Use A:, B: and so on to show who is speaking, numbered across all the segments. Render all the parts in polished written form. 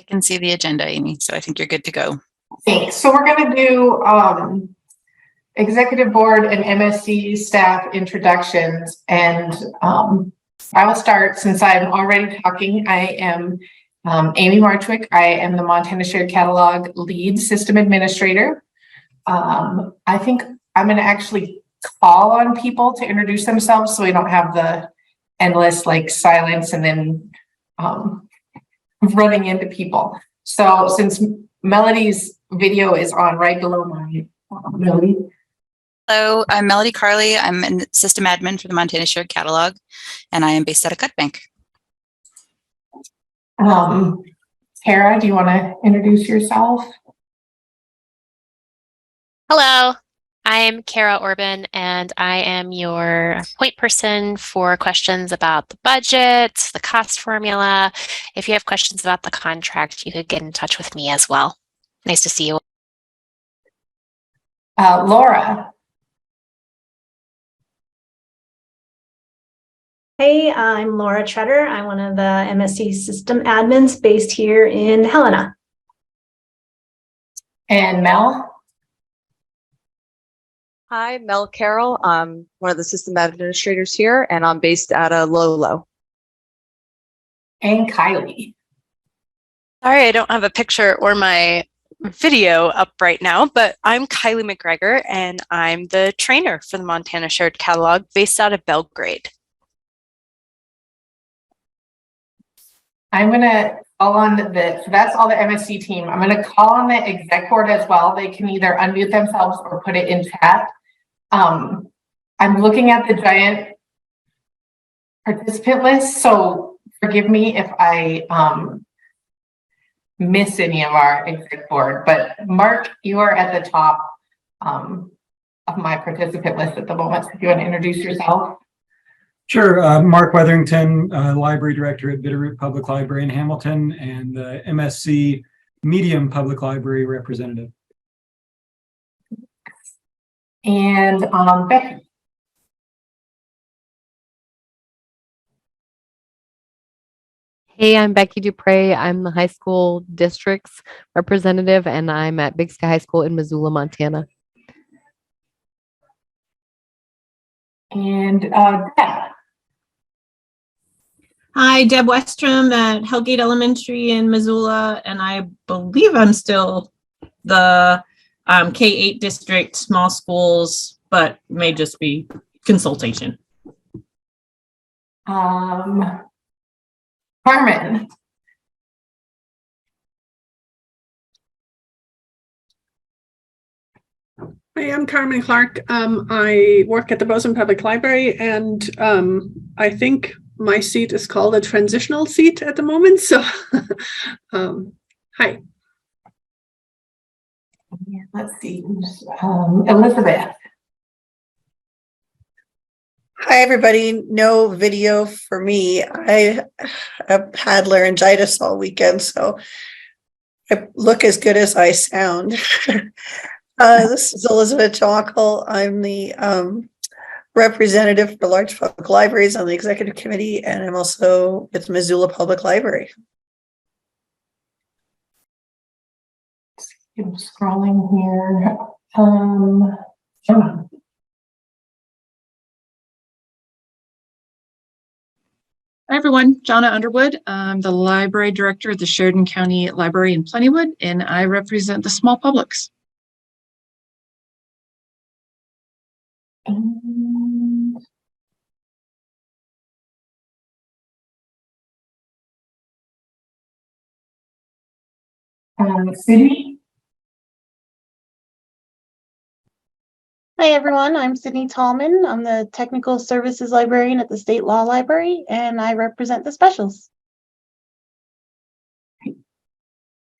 A: can see the agenda, Amy, so I think you're good to go.
B: Thanks. So we're going to do executive board and MSC staff introductions, and I will start since I'm already talking. I am Amy Marchwick. I am the Montana Shared Catalog lead system administrator. I think I'm going to actually call on people to introduce themselves so we don't have the endless like silence and then running into people. So since Melody's video is on right below my Melody.
A: Hello, I'm Melody Carley. I'm a system admin for the Montana Shared Catalog, and I am based out of Cut Bank.
B: Tara, do you want to introduce yourself?
C: Hello, I'm Kara Orban, and I am your point person for questions about the budget, the cost formula. If you have questions about the contract, you could get in touch with me as well. Nice to see you.
B: Laura.
D: Hey, I'm Laura Treader. I'm one of the MSC system admins based here in Helena.
B: And Mel.
E: Hi, Mel Carroll. I'm one of the system administrators here, and I'm based out of Lolo.
B: And Kylie.
F: Sorry, I don't have a picture or my video up right now, but I'm Kylie McGregor, and I'm the trainer for the Montana Shared Catalog based out of Belgrade.
B: I'm going to call on so that's all the MSC team. I'm going to call on the exec board as well. They can either unmute themselves or put it in chat. I'm looking at the giant participant list, so forgive me if I miss any of our exec board, but Mark, you are at the top of my participant list at the moment. So if you want to introduce yourself.
G: Sure. Mark Weatherington, Library Director at Bitterroot Public Library in Hamilton, and the MSC Medium Public Library Representative.
B: And Becky.
H: Hey, I'm Becky Dupre. I'm the high school district's representative, and I'm at Big Sky High School in Missoula, Montana.
B: And Deb.
I: Hi, Deb Westrom at Hellgate Elementary in Missoula, and I believe I'm still the K-8 district, small schools, but may just be consultation.
B: Carmen.
J: Hi, I'm Carmen Clark. I work at the Bozeman Public Library, and I think my seat is called a transitional seat at the moment. So, hi.
B: Let's see. Elizabeth.
K: Hi, everybody. No video for me. I have had laryngitis all weekend, so I look as good as I sound. This is Elizabeth Jockle. I'm the representative for large public libraries on the executive committee, and I'm also with Missoula Public Library.
B: I'm scrolling here. Jonah.
L: Hi, everyone. Jonna Underwood. I'm the library director at the Sheridan County Library in Plentywood, and I represent the small publics.
B: Sydney.
M: Hi, everyone. I'm Sydney Tallman. I'm the Technical Services Librarian at the State Law Library, and I represent the specials.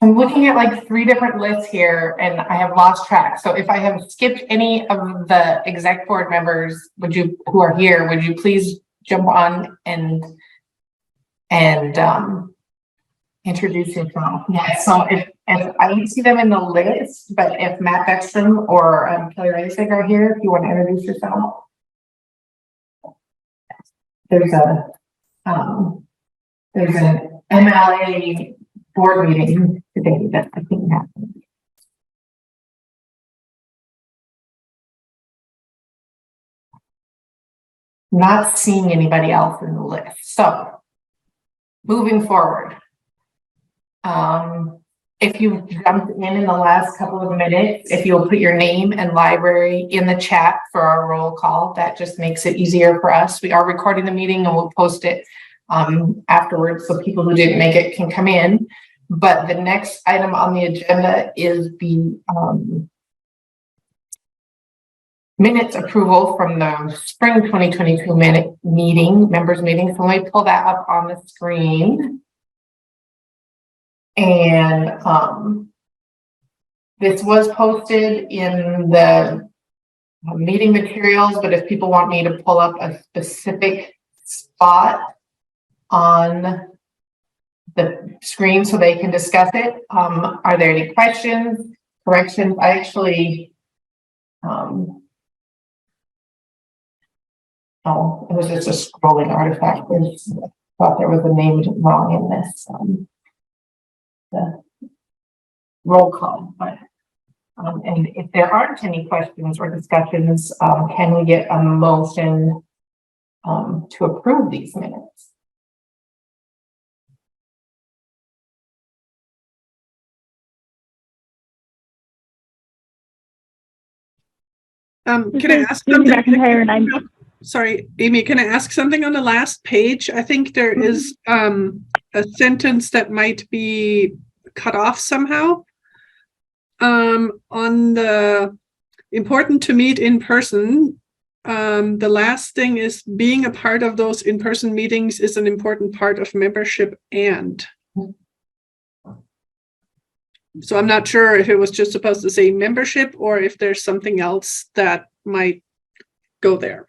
B: I'm looking at like 3 different lists here, and I have lost track. So if I have skipped any of the exec board members, who are here, would you please jump on and introduce yourself? Yeah. So if I don't see them in the list, but if Matt Beckstrom or Kelly Reisig are here, if you want to introduce yourself. There's an MLA board meeting today that I think happened. Not seeing anybody else in the list. So moving forward. If you jumped in the last couple of minutes, if you'll put your name and library in the chat for our roll call, that just makes it easier for us. We are recording the meeting and we'll post it afterwards so people who didn't make it can come in. But the next item on the agenda is the minutes approval from the spring 2022 members meeting. So let me pull that up on the screen. And this was posted in the meeting materials, but if people want me to pull up a specific spot on the screen so they can discuss it, are there any questions, corrections? I actually, oh, it was just a scrolling artifact. I thought there was a name wrong in this. The roll call, but and if there aren't any questions or discussions, can we get a motion to approve these minutes?
J: Can I ask something? Sorry, Amy, can I ask something on the last page? I think there is a sentence that might be cut off somehow. On the important to meet in person, the last thing is being a part of those in-person meetings is an important part of membership and. So I'm not sure if it was just supposed to say membership or if there's something else that might go there.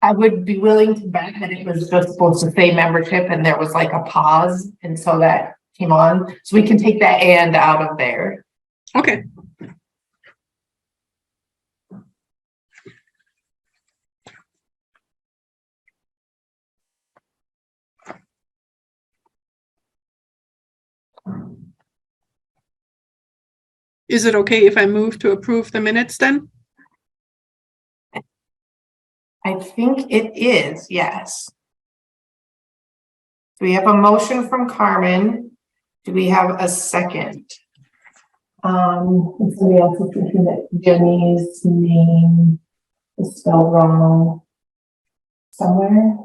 B: I would be willing to bet that it was just supposed to say membership and there was like a pause, and so that came on. So we can take that and out of there.
J: Okay. Is it okay if I move to approve the minutes then?
B: I think it is, yes. Do we have a motion from Carmen? Do we have a second? Somebody else is thinking that Jenny's name is spelled wrong somewhere.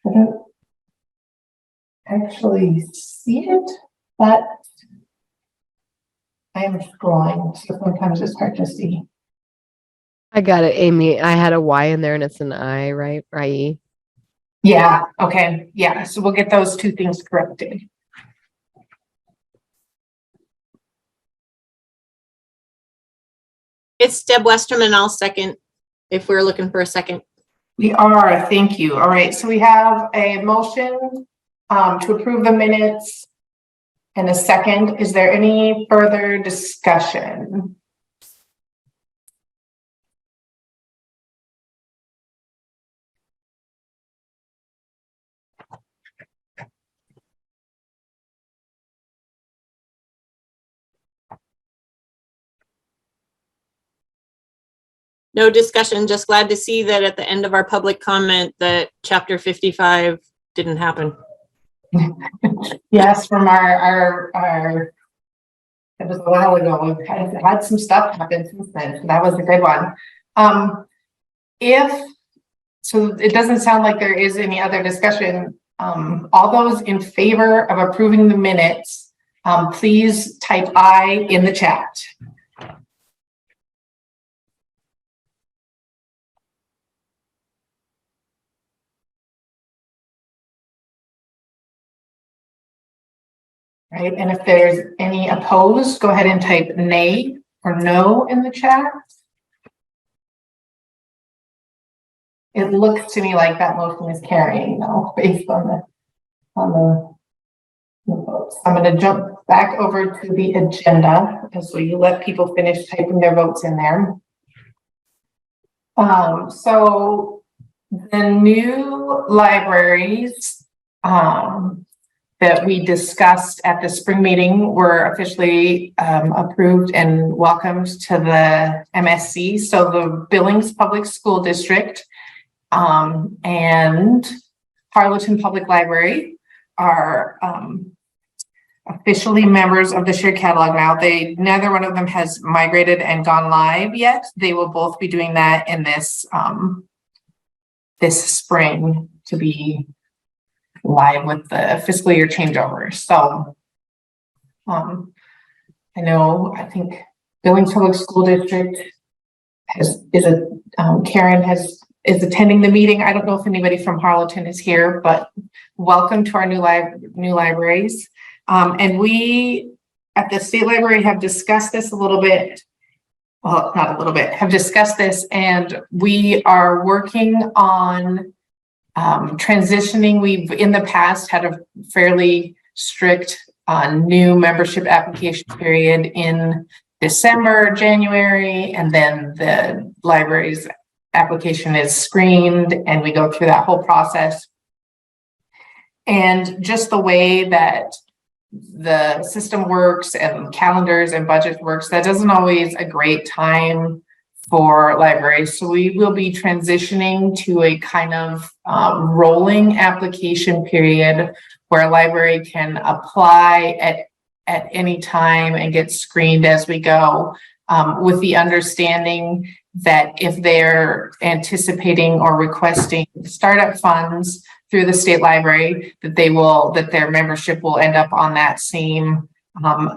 B: I don't actually see it, but I am scrolling, so sometimes it's hard to see.
H: I got it, Amy. I had a Y in there and it's an I, right? I-E.
B: Yeah, okay, yeah, so we'll get those two things corrected.
I: It's Deb Westerman. I'll second if we're looking for a second.
B: We are, thank you. All right, so we have a motion to approve the minutes and a second. Is there any further discussion?
I: No discussion, just glad to see that at the end of our public comment that chapter 55 didn't happen.
B: Yes, from our it was a while ago. We've had some stuff happen since then. So that was a good one. So it doesn't sound like there is any other discussion. All those in favor of approving the minutes, please type I in the chat. Right, and if there's any opposed, go ahead and type nay or no in the chat. It looks to me like that motion is carrying though, based on the votes. I'm going to jump back over to the agenda as we let people finish typing their votes in there. So the new libraries that we discussed at the spring meeting were officially approved and welcomed to the MSC. So the Billings Public School District and Harlowton Public Library are officially members of the shared catalog now. Neither one of them has migrated and gone live yet. They will both be doing that in this this spring to be live with the fiscal year changeover. So I think Billings Public School District Karen is attending the meeting. I don't know if anybody from Harlowton is here, but welcome to our new libraries. And we at the State Library have discussed this a little bit. Well, not a little bit, have discussed this, and we are working on transitioning. We've in the past had a fairly strict new membership application period in December, January, and then the library's application is screened and we go through that whole process. And just the way that the system works and calendars and budget works, that doesn't always a great time for libraries. So we will be transitioning to a kind of rolling application period where a library can apply at any time and get screened as we go, with the understanding that if they're anticipating or requesting startup funds through the state library, that their membership will end up on that same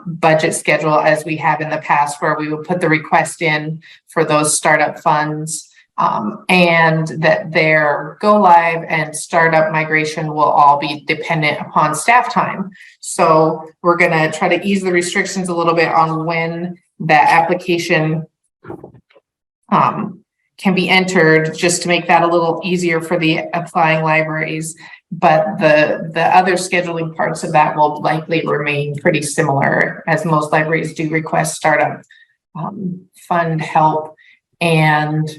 B: budget schedule as we have in the past, where we would put the request in for those startup funds, and that their go live and startup migration will all be dependent upon staff time. So we're going to try to ease the restrictions a little bit on when that application can be entered, just to make that a little easier for the applying libraries. But the other scheduling parts of that will likely remain pretty similar, as most libraries do request startup fund help, and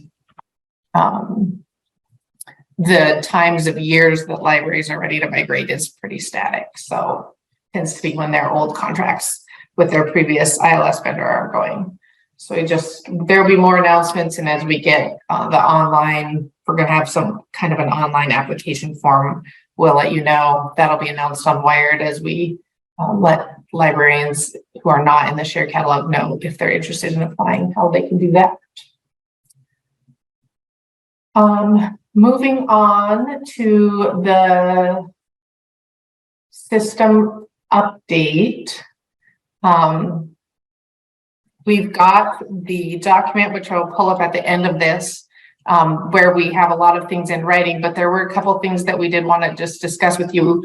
B: the times of years that libraries are ready to migrate is pretty static. So it tends to be when their old contracts with their previous ILS vendor are going. So there'll be more announcements, and as we get the online, we're going to have some kind of an online application form. We'll let you know. That'll be announced on Wired as we let librarians who are not in the shared catalog know if they're interested in applying, how they can do that. Moving on to the system update. We've got the document, which I'll pull up at the end of this, where we have a lot of things in writing, but there were a couple of things that we did want to just discuss with you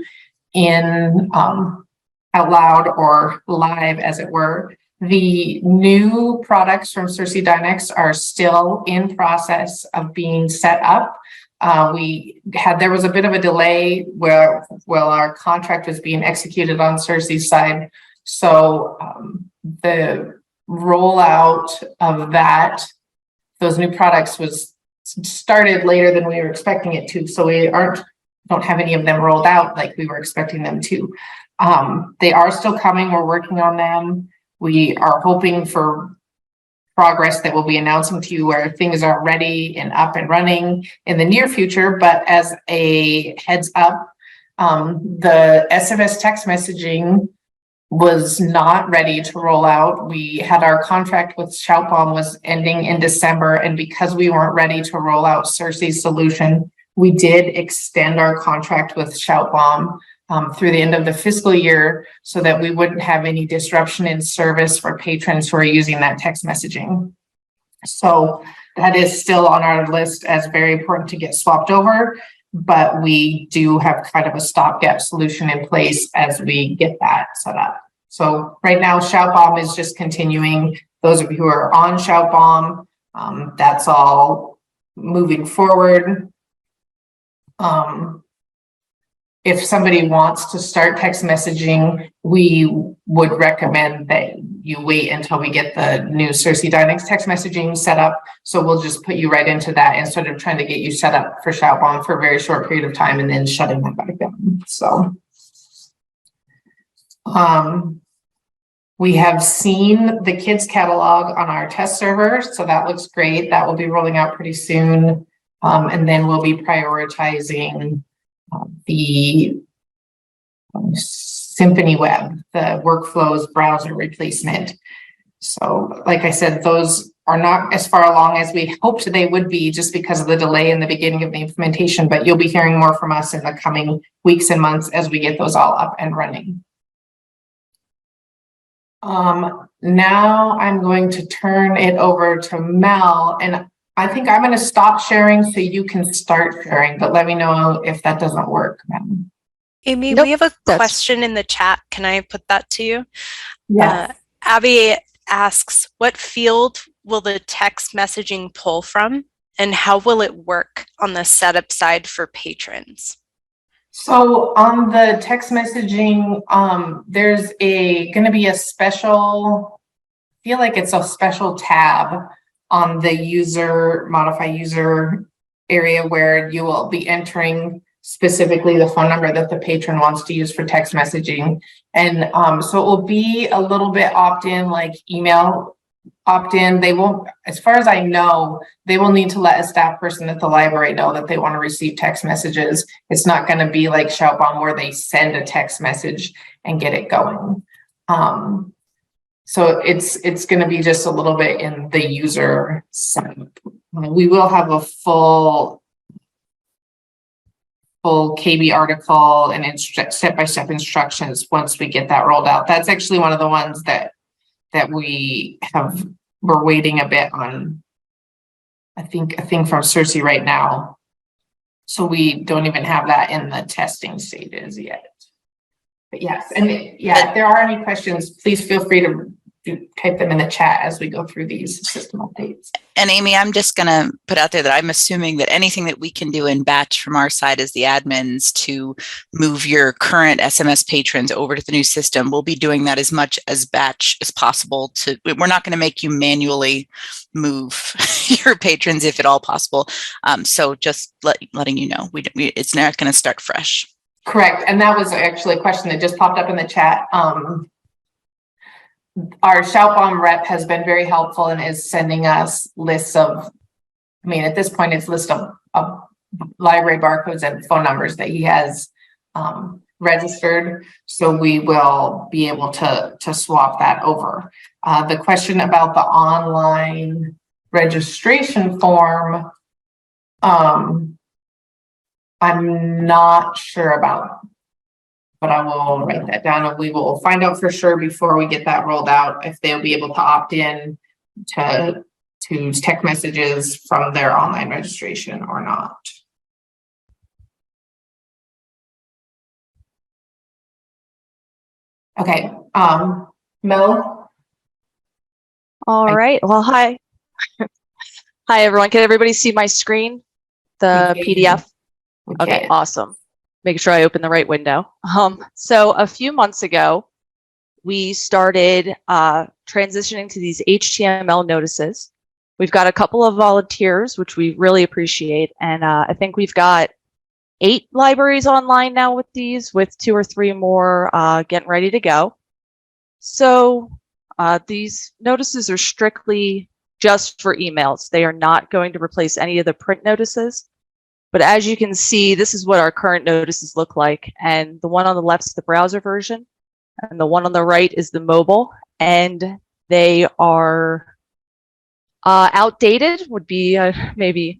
B: in out loud or live, as it were. The new products from Cersei Dynex are still in process of being set up. There was a bit of a delay where our contract was being executed on Cersei's side. So the rollout of those new products was started later than we were expecting it to. So we don't have any of them rolled out like we were expecting them to. They are still coming. We're working on them. We are hoping for progress that we'll be announcing to you where things are ready and up and running in the near future. But as a heads up, the SMS text messaging was not ready to roll out. We had our contract with Shoutbomb was ending in December, and because we weren't ready to roll out Cersei's solution, we did extend our contract with Shoutbomb through the end of the fiscal year so that we wouldn't have any disruption in service for patrons who are using that text messaging. So that is still on our list as very important to get swapped over. but we do have kind of a stopgap solution in place as we get that set up. So right now, Shout Bomb is just continuing. Those of you who are on Shout Bomb, that's all moving forward. If somebody wants to start text messaging, we would recommend that you wait until we get the new Cersei Dynamics text messaging set up. So we'll just put you right into that instead of trying to get you set up for Shout Bomb for a very short period of time and then shutting that back down. So we have seen the kids catalog on our test server, so that looks great. That will be rolling out pretty soon. And then we'll be prioritizing the Symphony Web, the workflows browser replacement. So like I said, those are not as far along as we hoped they would be just because of the delay in the beginning of the implementation, but you'll be hearing more from us in the coming weeks and months as we get those all up and running. Now I'm going to turn it over to Mel, and I think I'm going to stop sharing so you can start sharing, but let me know if that doesn't work, ma'am.
F: Amy,
K: Nope,
F: we have a question in the chat. Can I put that to you?
B: Yes.
F: Abby asks, what field will the text messaging pull from, and how will it work on the setup side for patrons?
B: So on the text messaging, there's going to be a special, I feel like it's a special tab on the user, modify user area where you will be entering specifically the phone number that the patron wants to use for text messaging. And so it will be a little bit opt-in, like email opt-in. They won't, as far as I know, they will need to let a staff person at the library know that they want to receive text messages. It's not going to be like Shout Bomb where they send a text message and get it going. So it's going to be just a little bit in the user setup. We will have a full KB article and step-by-step instructions once we get that rolled out. That's actually one of the ones that we're waiting a bit on. I think from Cersei right now. So we don't even have that in the testing stages yet. But yes, and yeah, if there are any questions, please feel free to type them in the chat as we go through these system updates.
A: And Amy, I'm just going to put out there that I'm assuming that anything that we can do in batch from our side as the admins to move your current SMS patrons over to the new system, we'll be doing that as much as batch as possible. We're not going to make you manually move your patrons if at all possible. So just letting you know, it's not going to start fresh.
B: Correct. And that was actually a question that just popped up in the chat. Our Shout Bomb rep has been very helpful and is sending us lists of, I mean, at this point, it's list of library barcodes and phone numbers that he has registered. So we will be able to swap that over. The question about the online registration form, I'm not sure about, but I will write that down and we will find out for sure before we get that rolled out if they'll be able to opt in to text messages from their online registration or not. Okay, Mel.
E: All right. Well, hi. Hi, everyone. Can everybody see my screen? The PDF? Okay, awesome. Make sure I open the right window. So a few months ago, we started transitioning to these HTML notices. We've got a couple of volunteers, which we really appreciate. And I think we've got 8 libraries online now with these, with 2 or 3 more getting ready to go. So these notices are strictly just for emails. They are not going to replace any of the print notices. But as you can see, this is what our current notices look like. And the one on the left is the browser version, and the one on the right is the mobile. And they are outdated, would be maybe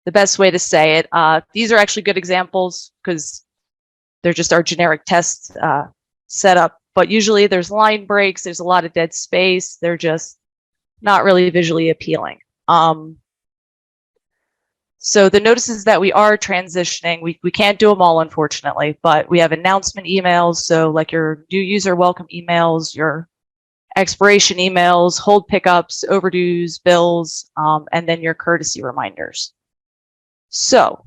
E: the best way to say it. These are actually good examples because they're just our generic test setup. But usually there's line breaks, there's a lot of dead space. They're just not really visually appealing. So the notices that we are transitioning, we can't do them all, unfortunately, but we have announcement emails. So like your new user welcome emails, your expiration emails, hold pickups, overdues, bills, and then your courtesy reminders. So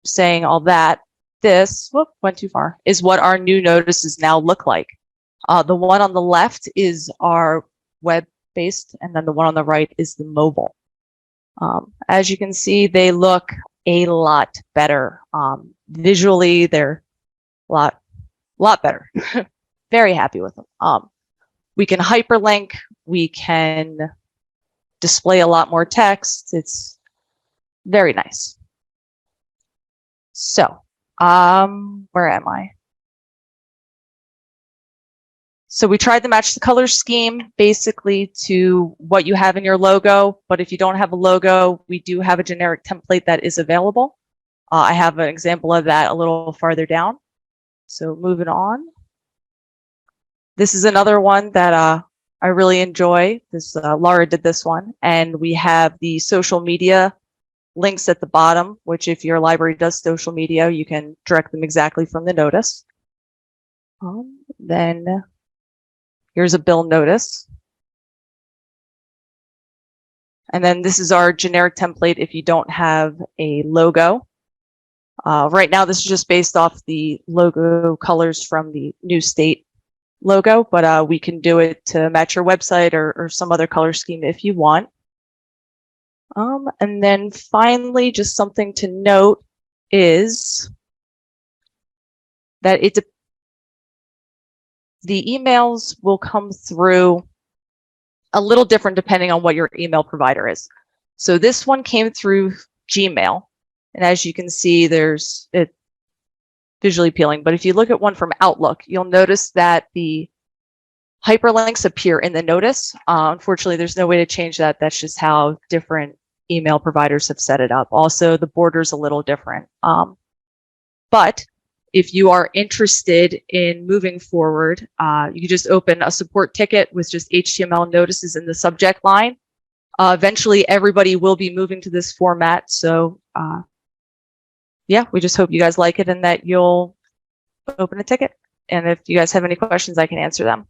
E: saying all that, this, whoop, went too far, is what our new notices now look like. The one on the left is our web-based, and then the one on the right is the mobile. As you can see, they look a lot better. Visually, they're a lot better. Very happy with them. We can hyperlink, we can display a lot more text. It's very nice. So, where am I? So we tried to match the color scheme basically to what you have in your logo, but if you don't have a logo, we do have a generic template that is available. I have an example of that a little farther down. So moving on. This is another one that I really enjoy. This Laura did this one, and we have the social media links at the bottom, which if your library does social media, you can direct them exactly from the notice. Then here's a bill notice. And then this is our generic template if you don't have a logo. Right now, this is just based off the logo colors from the new state logo, but we can do it to match your website or some other color scheme if you want. And then finally, just something to note is that the emails will come through a little different depending on what your email provider is. So this one came through Gmail, and as you can see, there's it visually appealing. But if you look at one from Outlook, you'll notice that the hyperlinks appear in the notice. Unfortunately, there's no way to change that. That's just how different email providers have set it up. Also, the border's a little different. But if you are interested in moving forward, you can just open a support ticket with just HTML notices in the subject line. Eventually, everybody will be moving to this format. So yeah, we just hope you guys like it and that you'll open a ticket. And if you guys have any questions, I can answer them.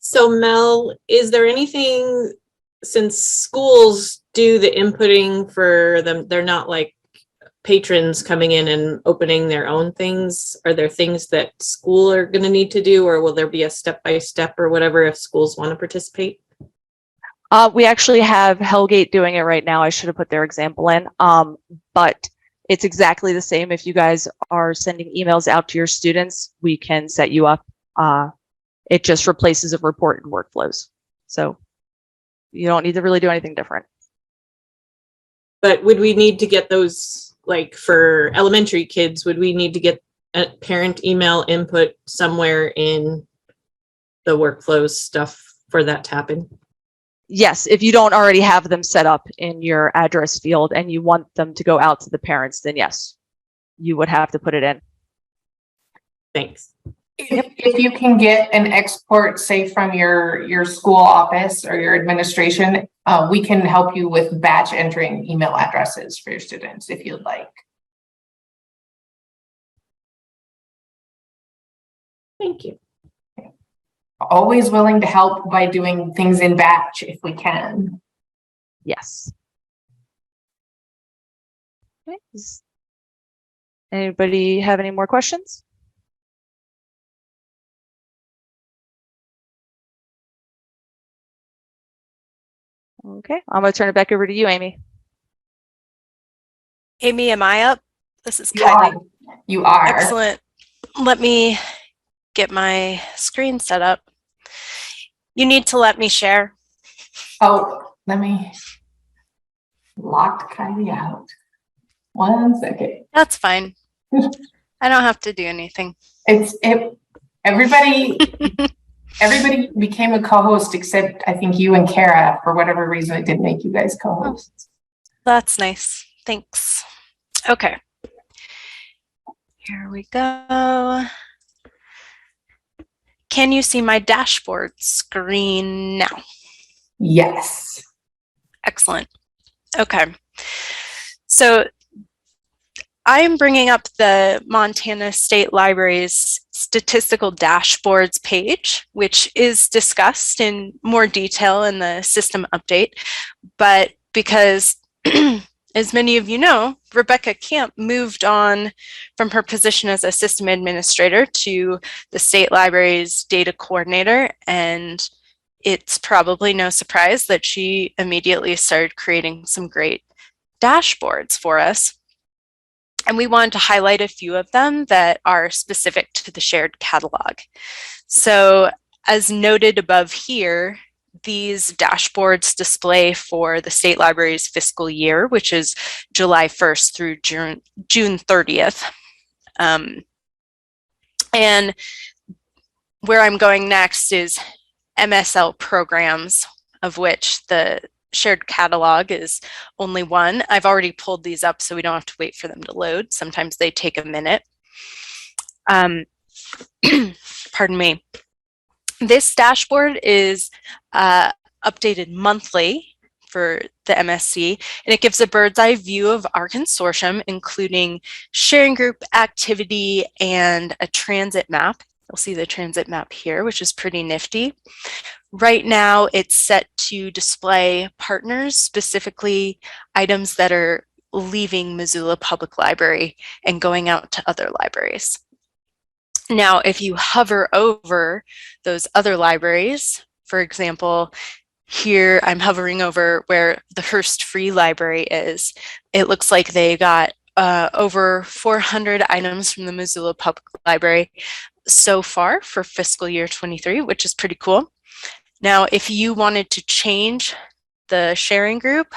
I: So Mel, is there anything, since schools do the inputting for them, they're not like patrons coming in and opening their own things? Are there things that school are going to need to do, or will there be a step-by-step or whatever if schools want to participate?
E: We actually have Hellgate doing it right now. I should have put their example in, but it's exactly the same. If you guys are sending emails out to your students, we can set you up. It just replaces a report in workflows. So you don't need to really do anything different.
I: But would we need to get those, like for elementary kids, would we need to get a parent email input somewhere in the workflows stuff for that to happen?
E: Yes, if you don't already have them set up in your address field and you want them to go out to the parents, then yes, you would have to put it in.
I: Thanks.
B: If you can get an export, say from your school office or your administration, we can help you with batch entering email addresses for your students if you'd like.
I: Thank you.
B: Always willing to help by doing things in batch if we can.
E: Yes. Okay. Does anybody have any more questions? Okay, I'm going to turn it back over to you, Amy.
F: Amy, am I up? This is Kylie.
B: You are.
F: Excellent. Let me get my screen set up. You need to let me share.
B: Oh, let me lock Kylie out. 1 second.
F: That's fine. I don't have to do anything.
B: Everybody became a co-host except I think you and Kara. For whatever reason, it didn't make you guys co-hosts.
F: That's nice. Thanks. Okay. Here we go. Can you see my dashboard screen now?
B: Yes.
F: Excellent. Okay. So I'm bringing up the Montana State Library's statistical dashboards page, which is discussed in more detail in the system update. But because, as many of you know, Rebecca Camp moved on from her position as a system administrator to the State Library's data coordinator, and it's probably no surprise that she immediately started creating some great dashboards for us. And we wanted to highlight a few of them that are specific to the shared catalog. So as noted above here, these dashboards display for the State Library's fiscal year, which is July 1st through June 30th. And where I'm going next is MSL programs, of which the shared catalog is only one. I've already pulled these up so we don't have to wait for them to load. Sometimes they take a minute. Pardon me. This dashboard is updated monthly for the MSC, and it gives a bird's eye view of our consortium, including sharing group activity and a transit map. You'll see the transit map here, which is pretty nifty. Right now, it's set to display partners, specifically items that are leaving Missoula Public Library and going out to other libraries. Now, if you hover over those other libraries, for example, here I'm hovering over where the Hearst Free Library is. It looks like they got over 400 items from the Missoula Public Library so far for fiscal year 23, which is pretty cool. Now, if you wanted to change the sharing group,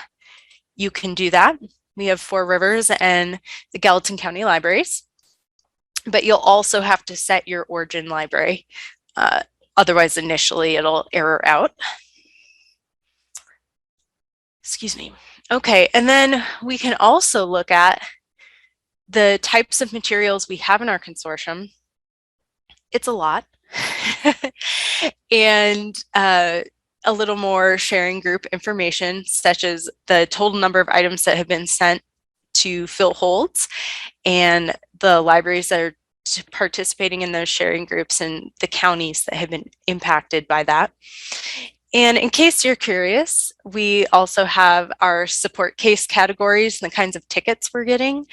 F: you can do that. We have Four Rivers and the Gallatin County Libraries, but you'll also have to set your origin library. Otherwise, initially, it'll error out. Excuse me. Okay, and then we can also look at the types of materials we have in our consortium. It's a lot. And a little more sharing group information, such as the total number of items that have been sent to fill holds and the libraries that are participating in those sharing groups and the counties that have been impacted by that. And in case you're curious, we also have our support case categories and the kinds of tickets we're getting.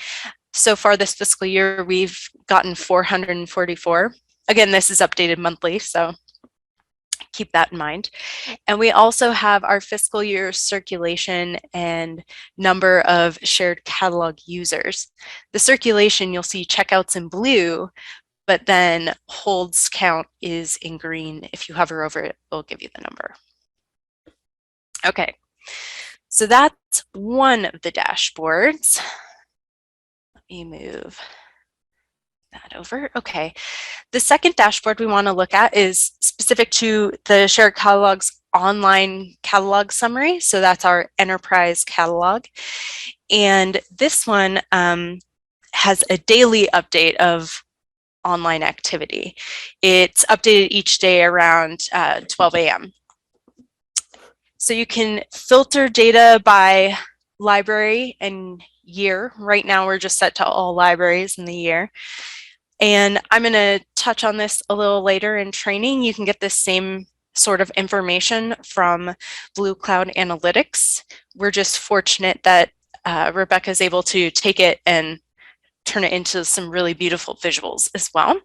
F: So far this fiscal year, we've gotten 444. Again, this is updated monthly, so keep that in mind. And we also have our fiscal year circulation and number of shared catalog users. The circulation, you'll see checkouts in blue, but then holds count is in green. If you hover over it, it'll give you the number. Okay, so that's one of the dashboards. Let me move that over. Okay, the second dashboard we want to look at is specific to the shared catalog's online catalog summary. So that's our enterprise catalog. And this one has a daily update of online activity. It's updated each day around 12 a.m. So you can filter data by library and year. Right now, we're just set to all libraries in the year. And I'm going to touch on this a little later in training. You can get this same sort of information from Blue Cloud Analytics. We're just fortunate that Rebecca is able to take it and turn it into some really beautiful visuals as well.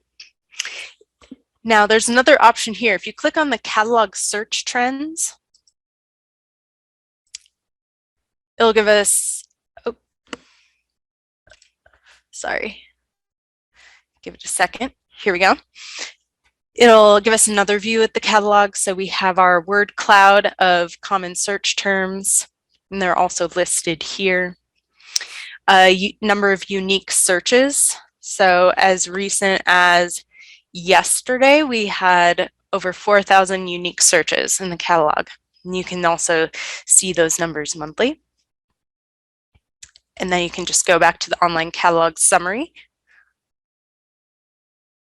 F: Now, there's another option here. If you click on the catalog search trends, it'll give us, oh, sorry. Give it a second. Here we go. It'll give us another view at the catalog. So we have our word cloud of common search terms, and they're also listed here. A number of unique searches. So as recent as yesterday, we had over 4,000 unique searches in the catalog. And you can also see those numbers monthly. And then you can just go back to the online catalog summary.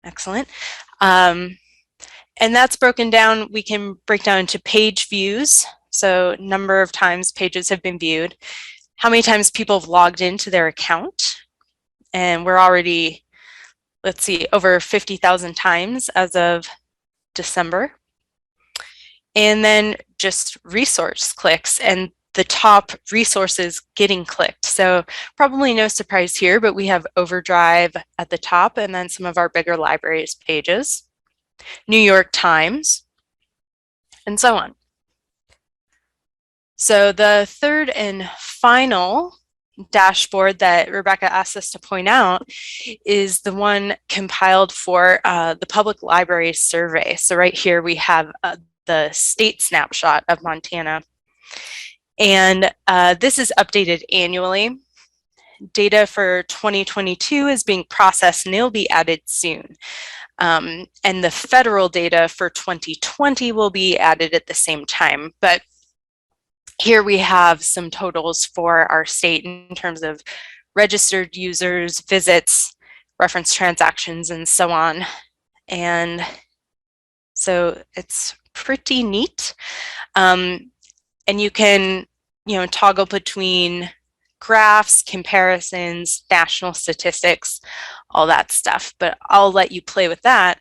F: Excellent. And that's broken down. We can break down into page views. So number of times pages have been viewed. how many times people have logged into their account. And we're already, let's see, over 50,000 times as of December. And then just resource clicks and the top resources getting clicked. So probably no surprise here, but we have Overdrive at the top and then some of our bigger libraries pages, New York Times, and so on. So the third and final dashboard that Rebecca asked us to point out is the one compiled for the public library survey. So right here we have the state snapshot of Montana. And this is updated annually. Data for 2022 is being processed and it'll be added soon. And the federal data for 2020 will be added at the same time. But here we have some totals for our state in terms of registered users, visits, reference transactions, and so on. And so it's pretty neat. And you can, toggle between graphs, comparisons, national statistics, all that stuff. But I'll let you play with that.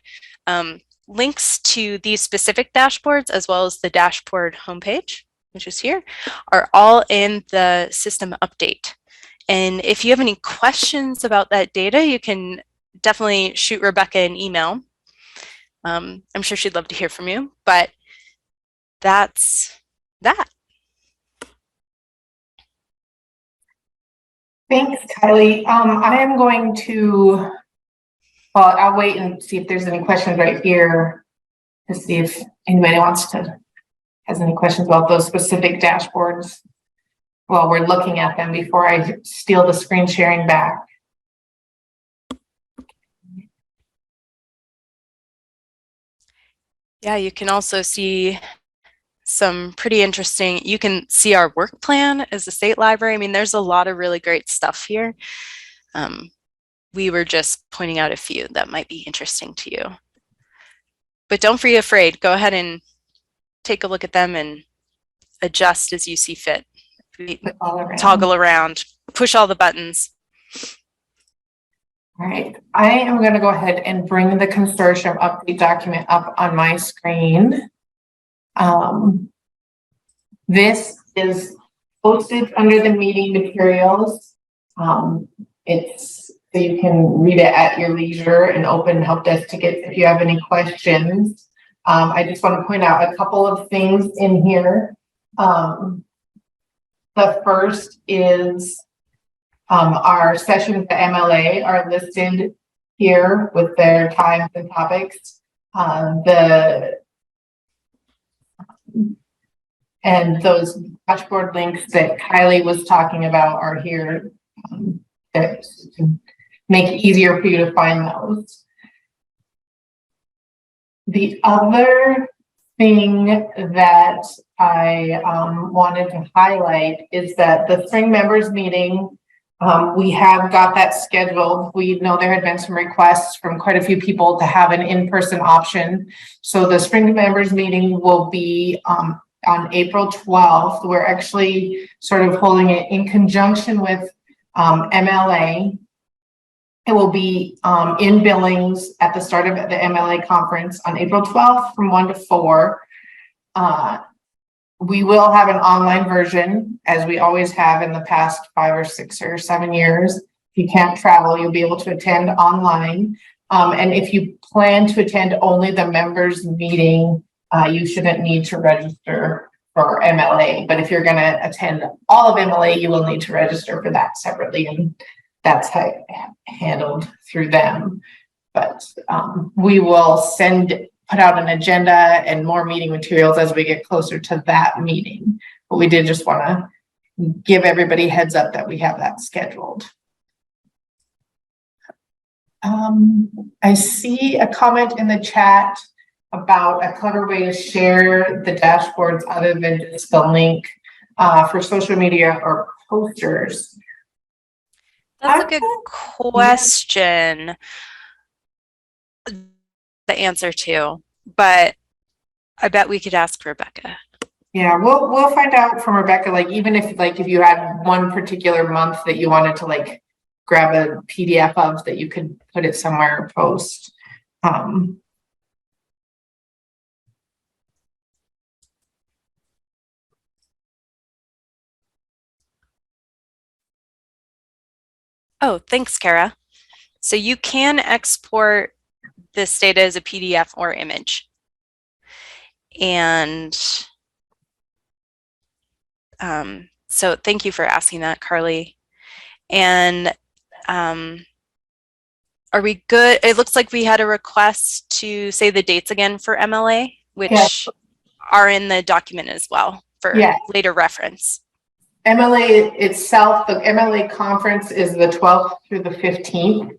F: Links to these specific dashboards, as well as the dashboard homepage, which is here, are all in the system update. And if you have any questions about that data, you can definitely shoot Rebecca an email. I'm sure she'd love to hear from you, but that's that.
B: Thanks, Kylie. I am going to, I'll wait and see if there's any questions right here to see if anybody has any questions about those specific dashboards while we're looking at them before I steal the screen sharing back.
F: Yeah, you can also see some pretty interesting, you can see our work plan as a state library. I mean, there's a lot of really great stuff here. We were just pointing out a few that might be interesting to you. But don't be afraid, go ahead and take a look at them and adjust as you see fit. Toggle around, push all the buttons.
B: All right, I am going to go ahead and bring the consortium update document up on my screen. This is posted under the meeting materials. It's so you can read it at your leisure and open help desk tickets if you have any questions. I just want to point out a couple of things in here. The first is our sessions at MLA are listed here with their times and topics. And those dashboard links that Kylie was talking about are here to make it easier for you to find those. The other thing that I wanted to highlight is that the spring members meeting, we have got that scheduled. We know there had been some requests from quite a few people to have an in-person option. So the spring members meeting will be on April 12th. We're actually sort of holding it in conjunction with MLA. It will be in Billings at the start of the MLA conference on April 12th from 1 to 4. We will have an online version, as we always have in the past 5 or 6 or 7 years. If you can't travel, you'll be able to attend online. And if you plan to attend only the members meeting, you shouldn't need to register for MLA. But if you're going to attend all of MLA, you will need to register for that separately. And that's handled through them. But we will put out an agenda and more meeting materials as we get closer to that meeting. But we did just want to give everybody heads up that we have that scheduled. I see a comment in the chat about a clever way to share the dashboards other than just the link for social media or posters.
F: That's a good question. The answer to, but I bet we could ask Rebecca.
B: Yeah, we'll find out from Rebecca, like even if you had one particular month that you wanted to like grab a PDF of that you could put it somewhere or post.
F: Oh, thanks, Kara. So you can export this data as a PDF or image. And so thank you for asking that, Carly. And are we good? It looks like we had a request to say the dates again for MLA, which are in the document as well for later reference.
B: MLA itself, the MLA conference is the 12th through the 15th.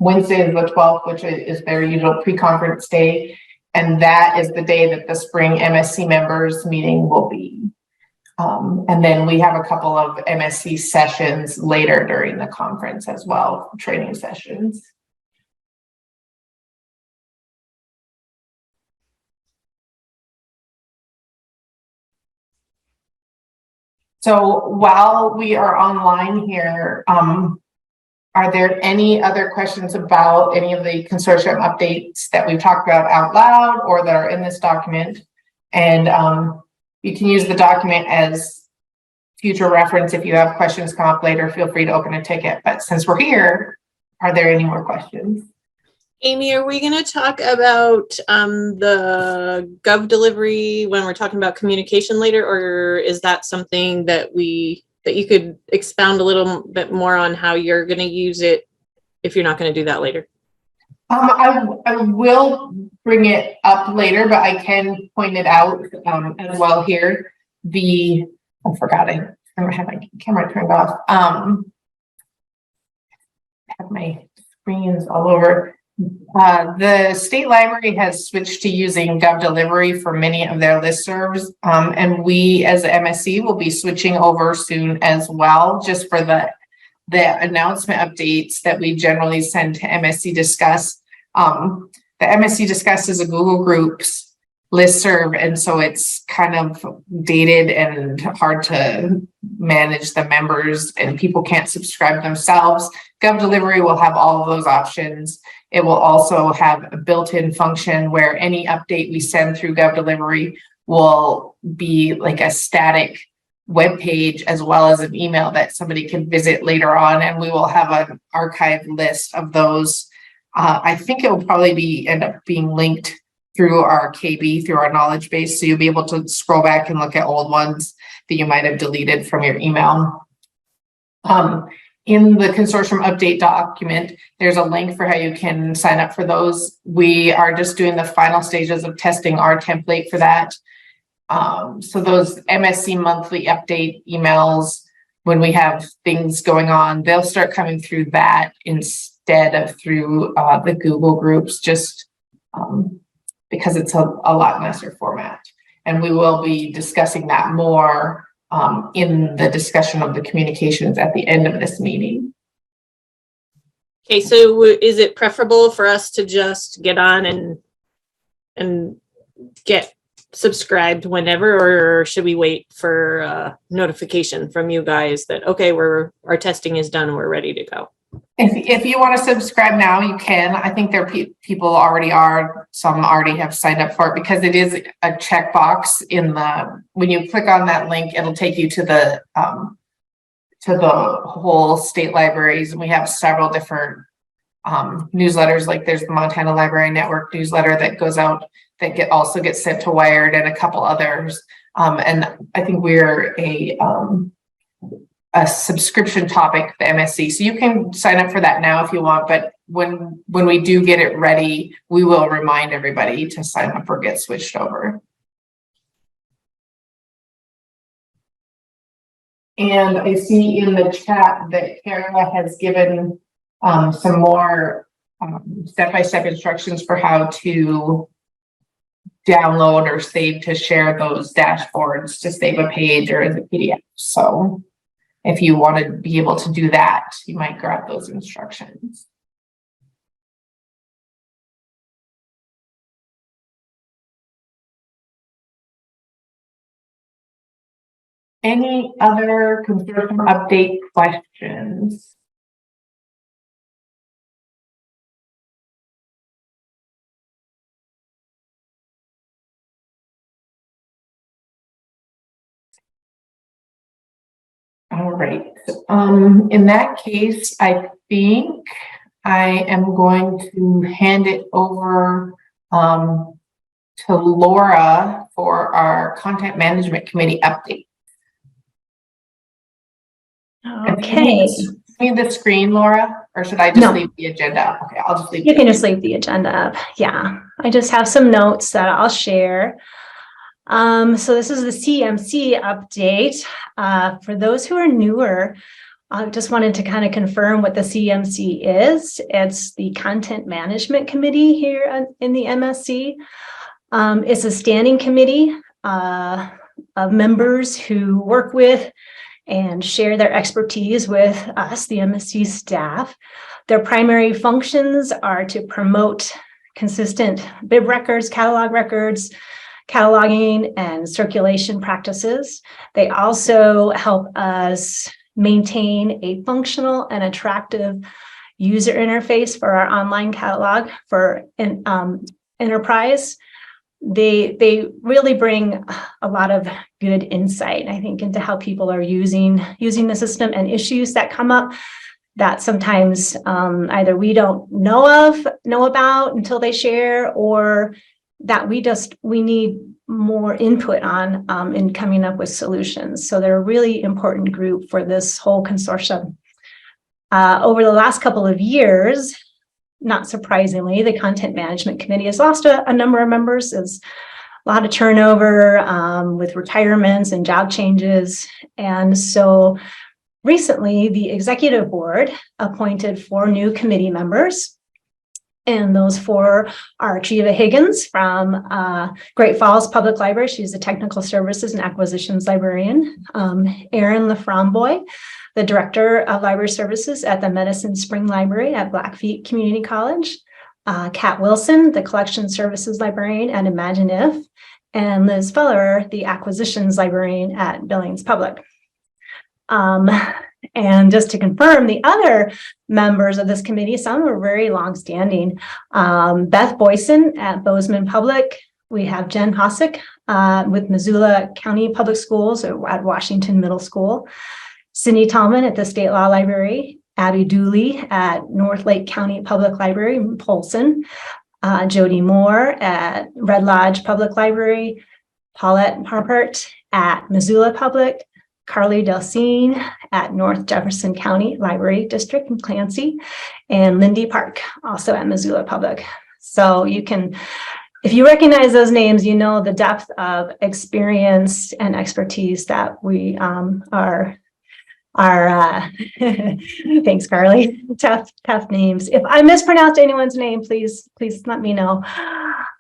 B: Wednesday is the 12th, which is their usual pre-conference day. And that is the day that the spring MSC members meeting will be. And then we have a couple of MSC sessions later during the conference as well, training sessions. So while we are online here, are there any other questions about any of the consortium updates that we've talked about out loud or that are in this document? And you can use the document as future reference. If you have questions come up later, feel free to open a ticket. But since we're here, are there any more questions?
I: Amy, are we going to talk about the Gov delivery when we're talking about communication later, or is that something that you could expound a little bit more on how you're going to use it if you're not going to do that later?
B: I will bring it up later, but I can point it out as well here. I forgot I have my camera turned off. I have my screens all over. The state library has switched to using Gov Delivery for many of their listservs, and we as the MSC will be switching over soon as well, just for the announcement updates that we generally send to MSC Discuss. The MSC Discuss is a Google Groups listserv, and so it's kind of dated and hard to manage the members, and people can't subscribe themselves. Gov Delivery will have all of those options. It will also have a built-in function where any update we send through Gov Delivery will be like a static web page as well as an email that somebody can visit later on, and we will have an archived list of those. I think it will probably end up being linked through our KB, through our knowledge base, so you'll be able to scroll back and look at old ones that you might have deleted from your email. In the consortium update document, there's a link for how you can sign up for those. We are just doing the final stages of testing our template for that. So those MSC monthly update emails, when we have things going on, they'll start coming through that instead of through the Google Groups, just because it's a lot nicer format. And we will be discussing that more in the discussion of the communications at the end of this meeting.
I: Okay, so is it preferable for us to just get on and get subscribed whenever, or should we wait for notification from you guys that, okay, our testing is done, we're ready to go?
B: If you want to subscribe now, you can. I think there are people already are. Some already have signed up for it because it is a checkbox in when you click on that link, it'll take you to the whole state libraries, and we have several different newsletters. Like there's the Montana Library Network newsletter that goes out that also gets sent to Wired, and a couple others. And I think we're a subscription topic, the MSC. So you can sign up for that now if you want, but when we do get it ready, we will remind everybody to sign up or get switched over. And I see in the chat that Kara has given some more step-by-step instructions for how to download or save to share those dashboards to save a page or as a PDF. So if you want to be able to do that, you might grab those instructions. Any other consortium update questions? All right. In that case, I think I am going to hand it over to Laura for our content management committee update.
D: Okay.
B: Need the screen, Laura, or should I just leave the agenda up? Okay, I'll just leave.
D: You can just leave the agenda up. Yeah, I just have some notes that I'll share. So this is the CMC update. For those who are newer, I just wanted to kind of confirm what the CMC is. It's the Content Management Committee here in the MSC. It's a standing committee of members who work with and share their expertise with us, the MSC staff. Their primary functions are to promote consistent bib records, catalog records, cataloging and circulation practices. They also help us maintain a functional and attractive user interface for our online catalog for enterprise. They really bring a lot of good insight, I think, into how people are using the system and issues that come up that sometimes either we don't know about until they share, or that we need more input on in coming up with solutions. So they're a really important group for this whole consortium. Over the last couple of years, not surprisingly, the Content Management Committee has lost a number of members. There's a lot of turnover with retirements and job changes. And so recently, the Executive Board appointed 4 new committee members. And those 4 are Chiva Higgins from Great Falls Public Library. She's a Technical Services and Acquisitions Librarian. Erin Laframboy, the Director of Library Services at the Medicine Spring Library at Blackfeet Community College. Kat Wilson, the Collection Services Librarian at Imagine If. And Liz Feller, the Acquisitions Librarian at Billings Public. And just to confirm, the other members of this committee, some are very longstanding. Beth Boyson at Bozeman Public. We have Jen Hosick with Missoula County Public Schools at Washington Middle School. Cindy Tallman at the State Law Library. Abby Dooley at North Lake County Public Library in Polson. Jody Moore at Red Lodge Public Library. Paulette Harpert at Missoula Public. Carly Delcine at North Jefferson County Library District in Clancy, and Lindy Park, also at Missoula Public. So you can, if you recognize those names, you know the depth of experience and expertise that we are thanks, Carly. Tough names. If I mispronounced anyone's name, please let me know.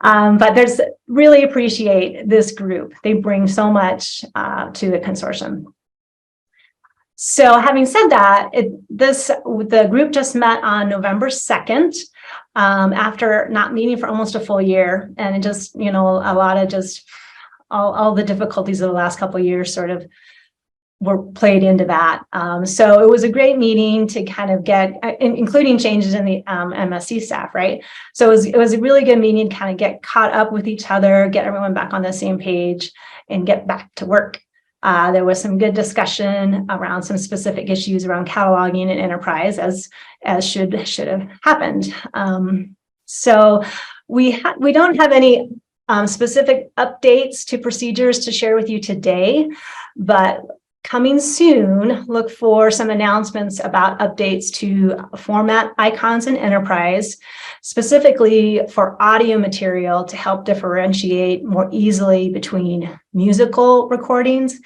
D: But there's really appreciate this group. They bring so much to the consortium. So having said that, the group just met on November 2nd after not meeting for almost a full year. And it just, a lot of just all the difficulties of the last couple of years sort of were played into that. So it was a great meeting to kind of get, including changes in the MSC staff, right? So it was a really good meeting to kind of get caught up with each other, get everyone back on the same page, and get back to work. There was some good discussion around some specific issues around cataloging and enterprise, as should have happened. So we don't have any specific updates to procedures to share with you today, but coming soon, look for some announcements about updates to format icons in enterprise, specifically for audio material to help differentiate more easily between musical recordings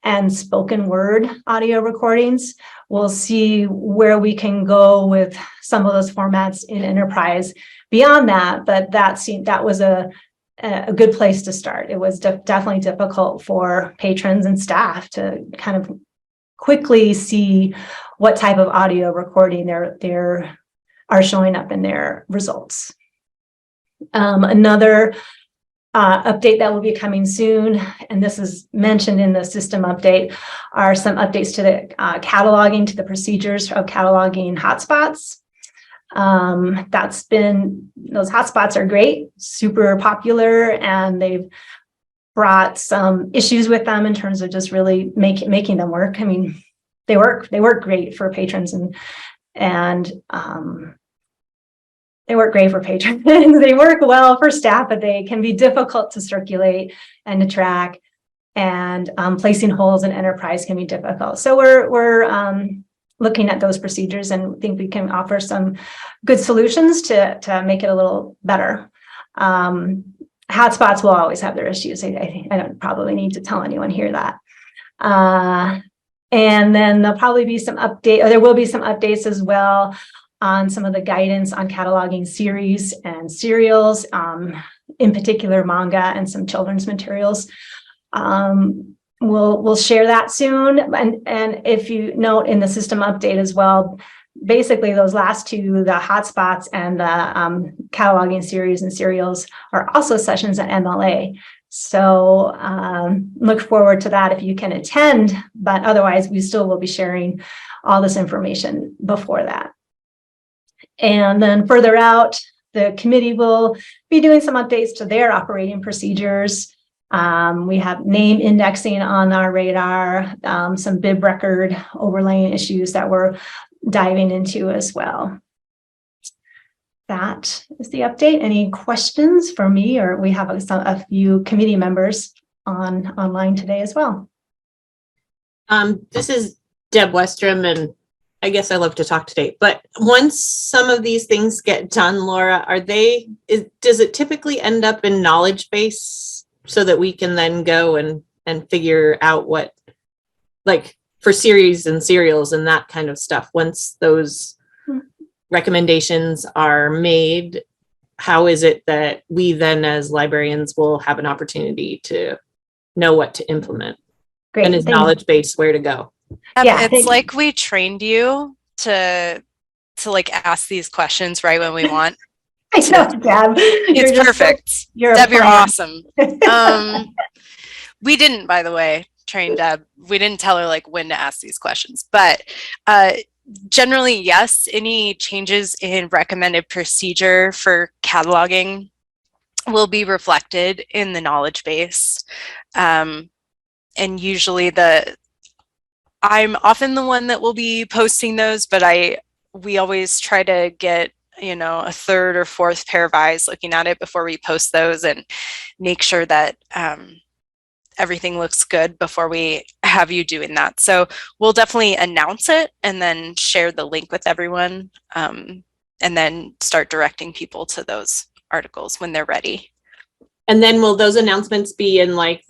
D: and spoken word audio recordings. We'll see where we can go with some of those formats in enterprise beyond that, but that was a good place to start. It was definitely difficult for patrons and staff to kind of quickly see what type of audio recording there are showing up in their results. Another update that will be coming soon, and this is mentioned in the system update, are some updates to the cataloging, to the procedures of cataloging hotspots. Those hotspots are great, super popular, and they've brought some issues with them in terms of just really making them work. I mean, they work great for patrons, and they work great for patrons. They work well for staff, but they can be difficult to circulate and to track, and placing holds in enterprise can be difficult. So we're looking at those procedures and think we can offer some good solutions to make it a little better. Hotspots will always have their issues. I don't probably need to tell anyone here that. And then there'll probably be some there will be some updates as well on some of the guidance on cataloging series and serials, in particular manga and some children's materials. We'll share that soon. And if you note in the system update as well, basically those last two, the hotspots and the cataloging series and serials, are also sessions at MLA. So look forward to that if you can attend, but otherwise we still will be sharing all this information before that. And then further out, the committee will be doing some updates to their operating procedures. We have name indexing on our radar, some bib record overlaying issues that we're diving into as well. That is the update. Any questions for me, or we have a few committee members online today as well.
I: This is Deb Westrom, and I guess I love to talk today, but once some of these things get done, Laura, does it typically end up in knowledge base so that we can then go and figure out what, like for series and serials and that kind of stuff, once those recommendations are made, how is it that we then as librarians will have an opportunity to know what to implement?
D: Great.
I: And is knowledge base where to go?
F: Yeah, it's like we trained you to like ask these questions right when we want.
D: I know, Deb.
F: It's perfect. Deb, you're awesome. We didn't, by the way, train Deb. We didn't tell her like when to ask these questions, but generally, yes, any changes in recommended procedure for cataloging will be reflected in the knowledge base. And usually I'm often the one that will be posting those, but we always try to get, a third or fourth pair of eyes looking at it before we post those and make sure that everything looks good before we have you doing that. So we'll definitely announce it and then share the link with everyone, and then start directing people to those articles when they're ready.
I: And then will those announcements be in like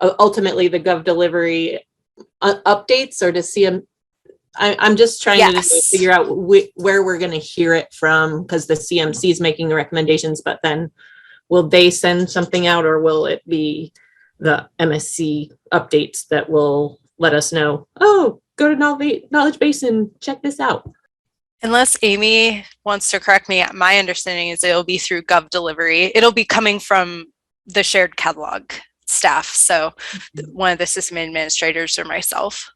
I: ultimately the Gov Delivery updates, or to see them? I'm just trying to figure out where we're going to hear it from, because the CMC is making the recommendations, but then will they send something out, or will it be the MSC updates that will let us know, oh, go to knowledge base and check this out?
F: Unless Amy wants to correct me, my understanding is it'll be through Gov Delivery. It'll be coming from the shared catalog staff. So one of the system administrators or myself.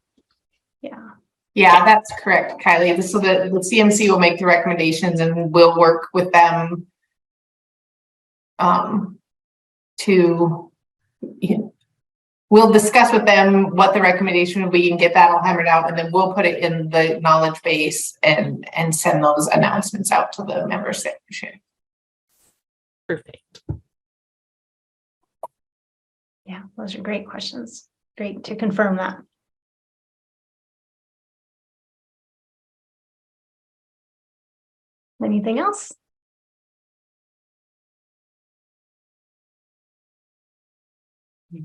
B: Yeah, that's correct, Kylie. So the CMC will make the recommendations, and we'll work with them we'll discuss with them what the recommendation will be and get that all hammered out, and then we'll put it in the knowledge base and send those announcements out to the member section.
I: Perfect.
D: Yeah, those are great questions. Great to confirm that. Anything else?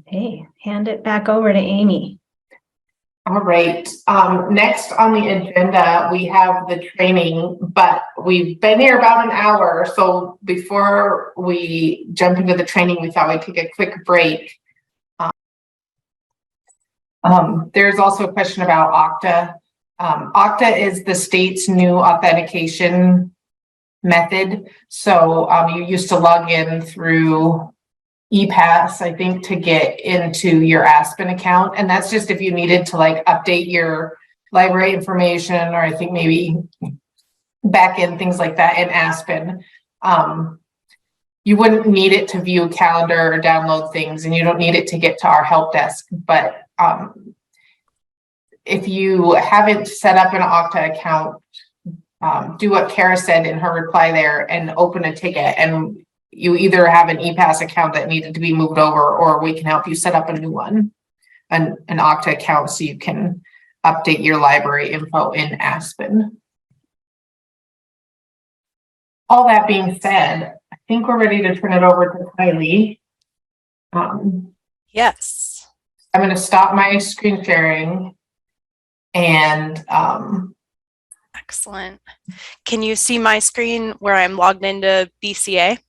D: Okay, hand it back over to Amy.
B: All right. Next on the agenda, we have the training, but we've been here about an hour. So before we jump into the training, we thought we'd take a quick break. There's also a question about Okta. Okta is the state's new authentication method. So you used to log in through ePass, I think, to get into your Aspen account. And that's just if you needed to like update your library information, or I think maybe back in things like that in Aspen. You wouldn't need it to view a calendar or download things, and you don't need it to get to our help desk. But if you haven't set up an Okta account, do what Kara said in her reply there and open a ticket, and you either have an ePass account that needed to be moved over, or we can help you set up a new one, an Okta account, so you can update your library info in Aspen. All that being said, I think we're ready to turn it over to Kylie.
F: Yes.
B: I'm going to stop my screen sharing and
F: excellent. Can you see my screen where I'm logged into BCA?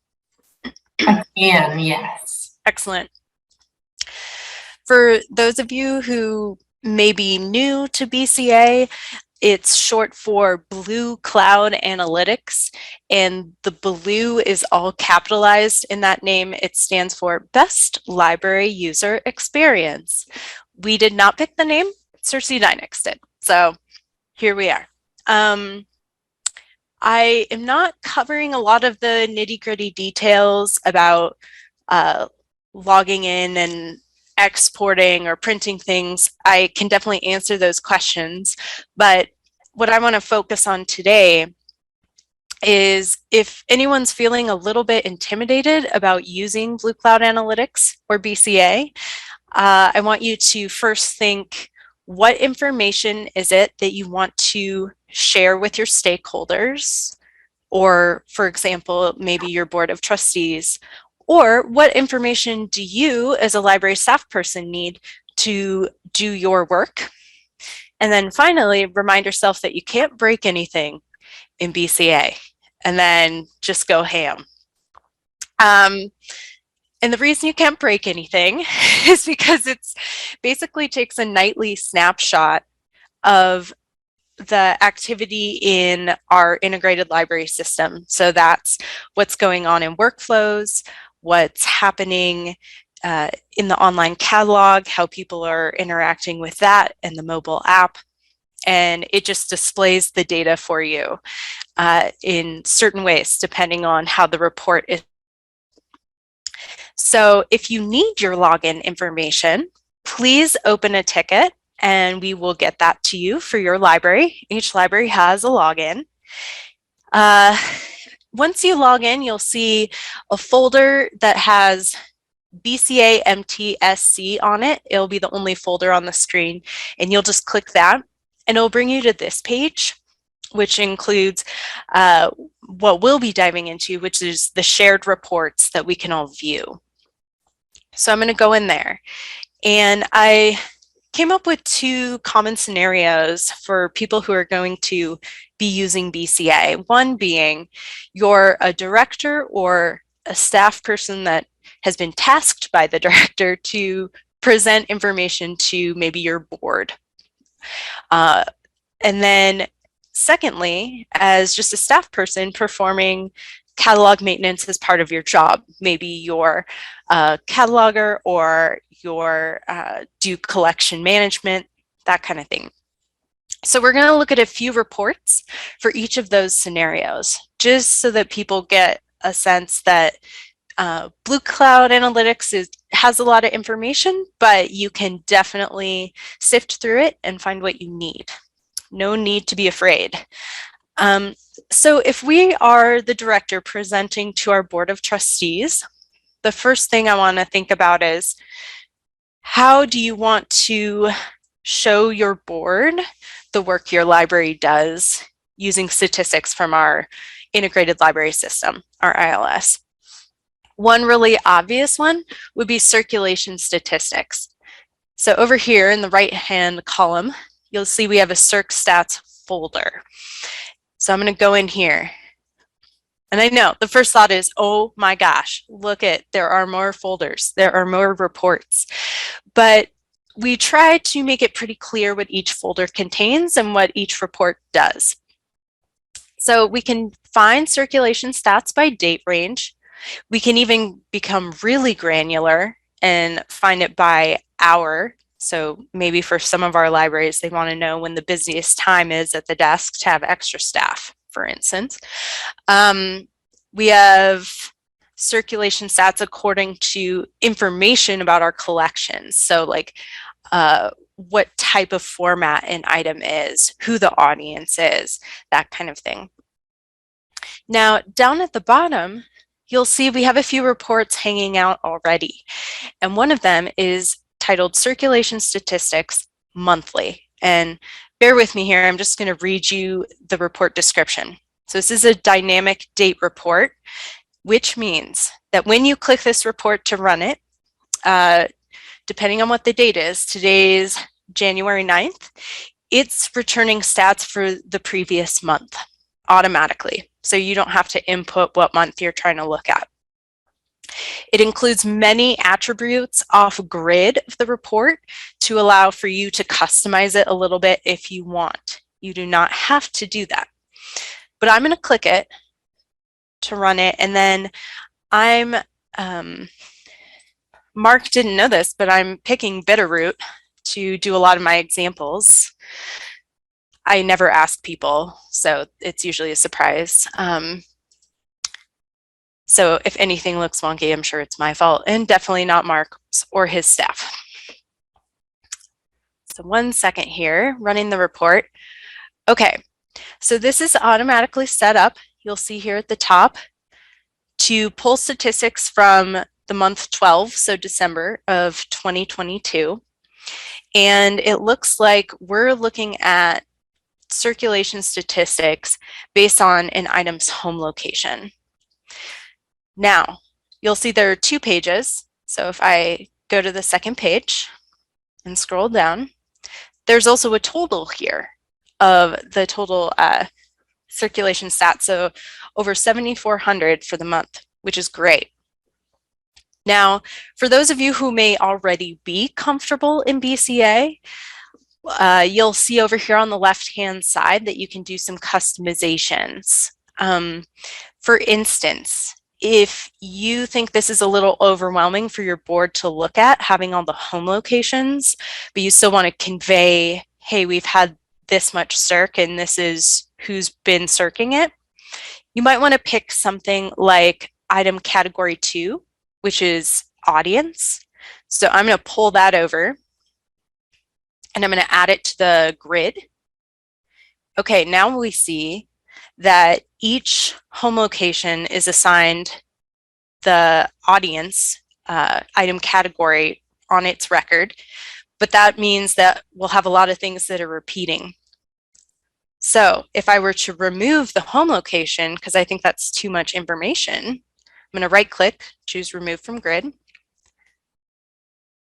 B: I can, yes.
F: Excellent. For those of you who may be new to BCA, it's short for Blue Cloud Analytics, and the blue is all capitalized in that name. It stands for Best Library User Experience. We did not pick the name, Cersei Dynex did. So here we are. I am not covering a lot of the nitty-gritty details about logging in and exporting or printing things. I can definitely answer those questions, but what I want to focus on today is if anyone's feeling a little bit intimidated about using Blue Cloud Analytics or BCA, I want you to first think, what information is it that you want to share with your stakeholders? Or, for example, maybe your board of trustees. Or what information do you as a library staff person need to do your work? And then finally, remind yourself that you can't break anything in BCA, and then just go ham. And the reason you can't break anything is because it's basically takes a nightly snapshot of the activity in our integrated library system. So that's what's going on in workflows, what's happening in the online catalog, how people are interacting with that and the mobile app. And it just displays the data for you in certain ways, depending on how the report is. So if you need your login information, please open a ticket and we will get that to you for your library. Each library has a login. Once you log in, you'll see a folder that has BCA MTSC on it. It'll be the only folder on the screen, and you'll just click that and it'll bring you to this page, which includes what we'll be diving into, which is the shared reports that we can all view. So I'm going to go in there, and I came up with two common scenarios for people who are going to be using BCA. One being you're a director or a staff person that has been tasked by the director to present information to maybe your board. And then secondly, as just a staff person performing catalog maintenance as part of your job. Maybe you're a cataloger or you're do collection management, that kind of thing. So we're going to look at a few reports for each of those scenarios, just so that people get a sense that Blue Cloud Analytics has a lot of information, but you can definitely sift through it and find what you need. No need to be afraid. So if we are the director presenting to our board of trustees, the first thing I want to think about is, how do you want to show your board the work your library does using statistics from our integrated library system, our ILS? One really obvious one would be circulation statistics. So over here in the right-hand column, you'll see we have a Circ Stats folder. So I'm going to go in here. And I know the first thought is, oh my gosh, look at, there are more folders, there are more reports. But we try to make it pretty clear what each folder contains and what each report does. So we can find circulation stats by date range, We can even become really granular and find it by hour. So maybe for some of our libraries, they want to know when the busiest time is at the desk to have extra staff, for instance. We have circulation stats according to information about our collections. So like what type of format an item is, who the audience is, that kind of thing. Now, down at the bottom, you'll see we have a few reports hanging out already. And one of them is titled Circulation Statistics Monthly. And bear with me here, I'm just going to read you the report description. So this is a dynamic date report, which means that when you click this report to run it, depending on what the date is, today's January 9th, it's returning stats for the previous month automatically. So you don't have to input what month you're trying to look at. It includes many attributes off grid of the report to allow for you to customize it a little bit if you want. You do not have to do that. But I'm going to click it to run it, and then I'm, Mark didn't know this, but I'm picking Bitterroot to do a lot of my examples. I never ask people, so it's usually a surprise. So if anything looks wonky, I'm sure it's my fault, and definitely not Mark's or his staff. So 1 second here, running the report. Okay, so this is automatically set up. You'll see here at the top to pull statistics from the month 12, so December of 2022. And it looks like we're looking at circulation statistics based on an item's home location. Now, you'll see there are 2 pages. So if I go to the second page and scroll down, there's also a total here of the total circulation stats. So over 7,400 for the month, which is great. Now, for those of you who may already be comfortable in BCA, you'll see over here on the left-hand side that you can do some customizations. For instance, if you think this is a little overwhelming for your board to look at, having all the home locations, but you still want to convey, hey, we've had this much circ and this is who's been circing it, you might want to pick something like item category 2, which is audience. So I'm going to pull that over and I'm going to add it to the grid. Okay, now we see that each home location is assigned the audience item category on its record, but that means that we'll have a lot of things that are repeating. So if I were to remove the home location, because I think that's too much information, I'm going to right click, choose remove from grid.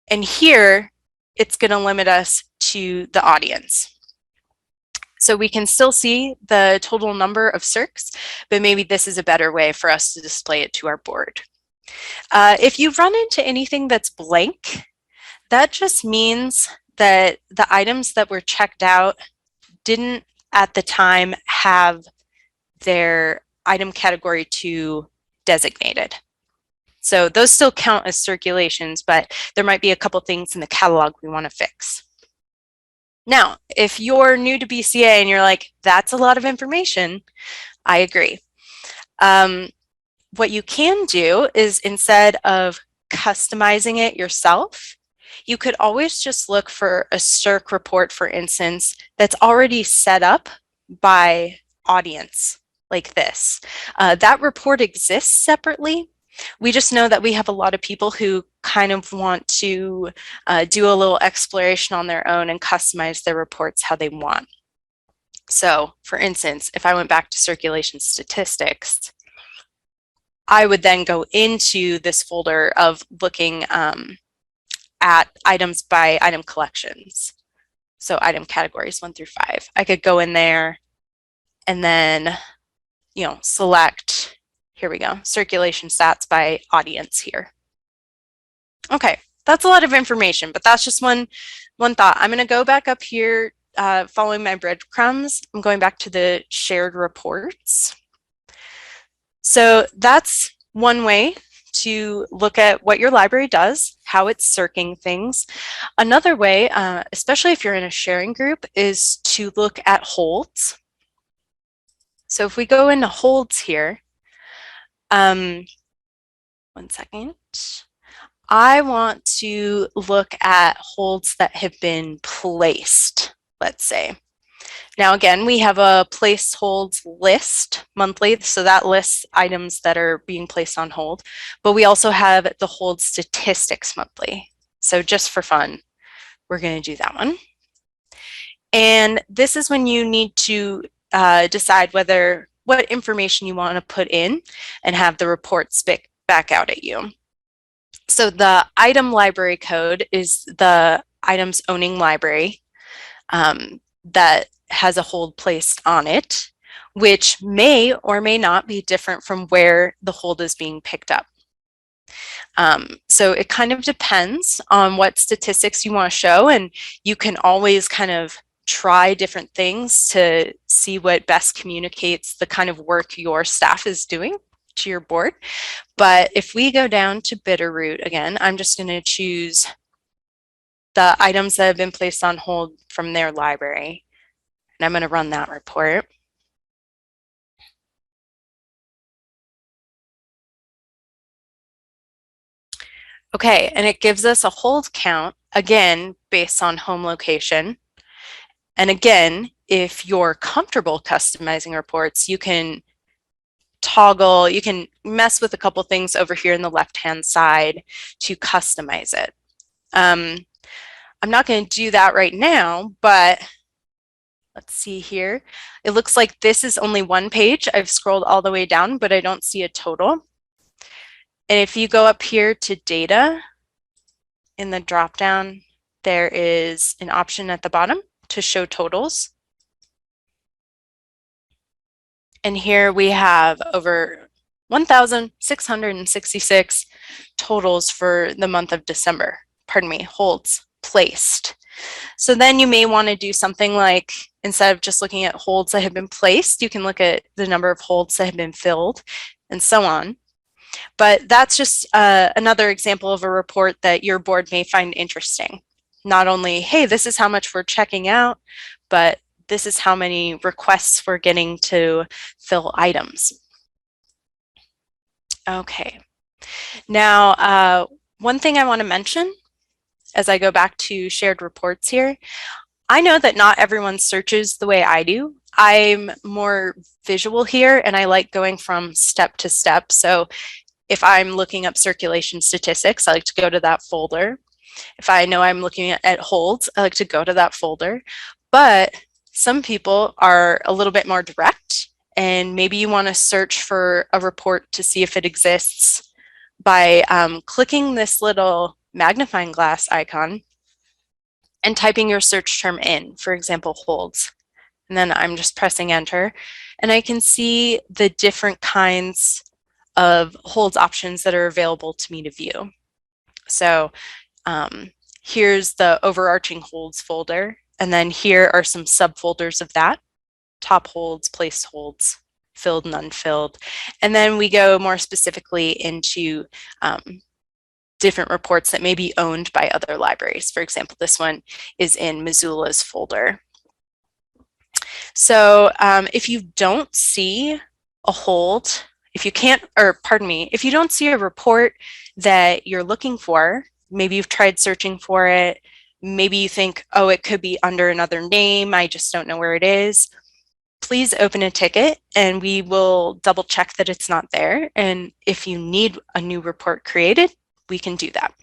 F: And here it's going to limit us to the audience. So we can still see the total number of circs, but maybe this is a better way for us to display it to our board. If you run into anything that's blank, that just means that the items that were checked out didn't at the time have their item category 2 designated. So those still count as circulations, but there might be a couple things in the catalog we want to fix. Now, if you're new to BCA and you're like, that's a lot of information, I agree. What you can do is instead of customizing it yourself, you could always just look for a circ report, for instance, that's already set up by audience like this. That report exists separately. We just know that we have a lot of people who kind of want to do a little exploration on their own and customize their reports how they want. So for instance, if I went back to circulation statistics, I would then go into this folder of looking at items by item collections. So item categories 1 through 5. I could go in there and then, select, here we go, circulation stats by audience here. Okay, that's a lot of information, but that's just one thought. I'm going to go back up here following my breadcrumbs. I'm going back to the shared reports. So that's one way to look at what your library does, how it's circling things. Another way, especially if you're in a sharing group, is to look at holds. So if we go into holds here, one second. I want to look at holds that have been placed, let's say. Now, again, we have a place holds list monthly, so that lists items that are being placed on hold, but we also have the hold statistics monthly. So just for fun, we're going to do that one. And this is when you need to decide what information you want to put in and have the report spit back out at you. So the item library code is the items owning library that has a hold placed on it, which may or may not be different from where the hold is being picked up. So it kind of depends on what statistics you want to show, and you can always kind of try different things to see what best communicates the kind of work your staff is doing to your board. But if we go down to Bitterroot again, I'm just going to choose the items that have been placed on hold from their library. And I'm going to run that report. Okay, and it gives us a hold count, again, based on home location. And again, if you're comfortable customizing reports, you can toggle, you can mess with a couple things over here in the left-hand side to customize it. I'm not going to do that right now, but let's see here. It looks like this is only one page. I've scrolled all the way down, but I don't see a total. And if you go up here to data, in the dropdown, there is an option at the bottom to show totals. And here we have over 1,666 totals for the month of December. Pardon me, holds placed. So then you may want to do something like, instead of just looking at holds that have been placed, you can look at the number of holds that have been filled and so on. But that's just another example of a report that your board may find interesting. Not only, hey, this is how much we're checking out, but this is how many requests we're getting to fill items. Okay. Now, one thing I want to mention as I go back to shared reports here, I know that not everyone searches the way I do. I'm more visual here and I like going from step to step. So if I'm looking up circulation statistics, I like to go to that folder. If I know I'm looking at holds, I like to go to that folder. But some people are a little bit more direct, and maybe you want to search for a report to see if it exists by clicking this little magnifying glass icon and typing your search term in, for example, holds. And then I'm just pressing enter, and I can see the different kinds of holds options that are available to me to view. So here's the overarching holds folder, and then here are some subfolders of that: top holds, place holds, filled and unfilled. And then we go more specifically into different reports that may be owned by other libraries. For example, this one is in Missoula's folder. So if you don't see a hold, if you can't, or pardon me, if you don't see a report that you're looking for, maybe you've tried searching for it, maybe you think, oh, it could be under another name, I just don't know where it is, please open a ticket and we will double check that it's not there. And if you need a new report created, we can do that.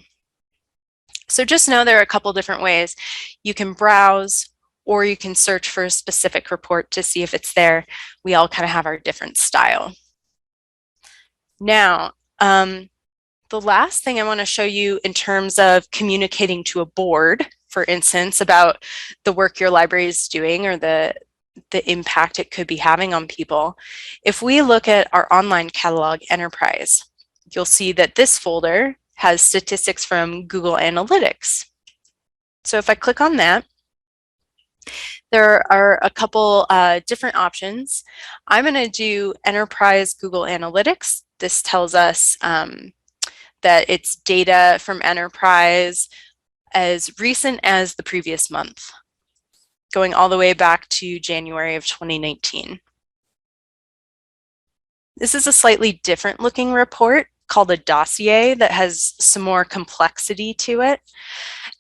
F: So just know there are a couple different ways. You can browse, or you can search for a specific report to see if it's there. We all kind of have our different style. Now, the last thing I want to show you in terms of communicating to a board, for instance, about the work your library is doing or the impact it could be having on people. If we look at our online catalog enterprise, you'll see that this folder has statistics from Google Analytics. So if I click on that, there are a couple different options. I'm going to do Enterprise Google Analytics. This tells us that it's data from Enterprise as recent as the previous month, going all the way back to January of 2019. This is a slightly different looking report called a dossier that has some more complexity to it.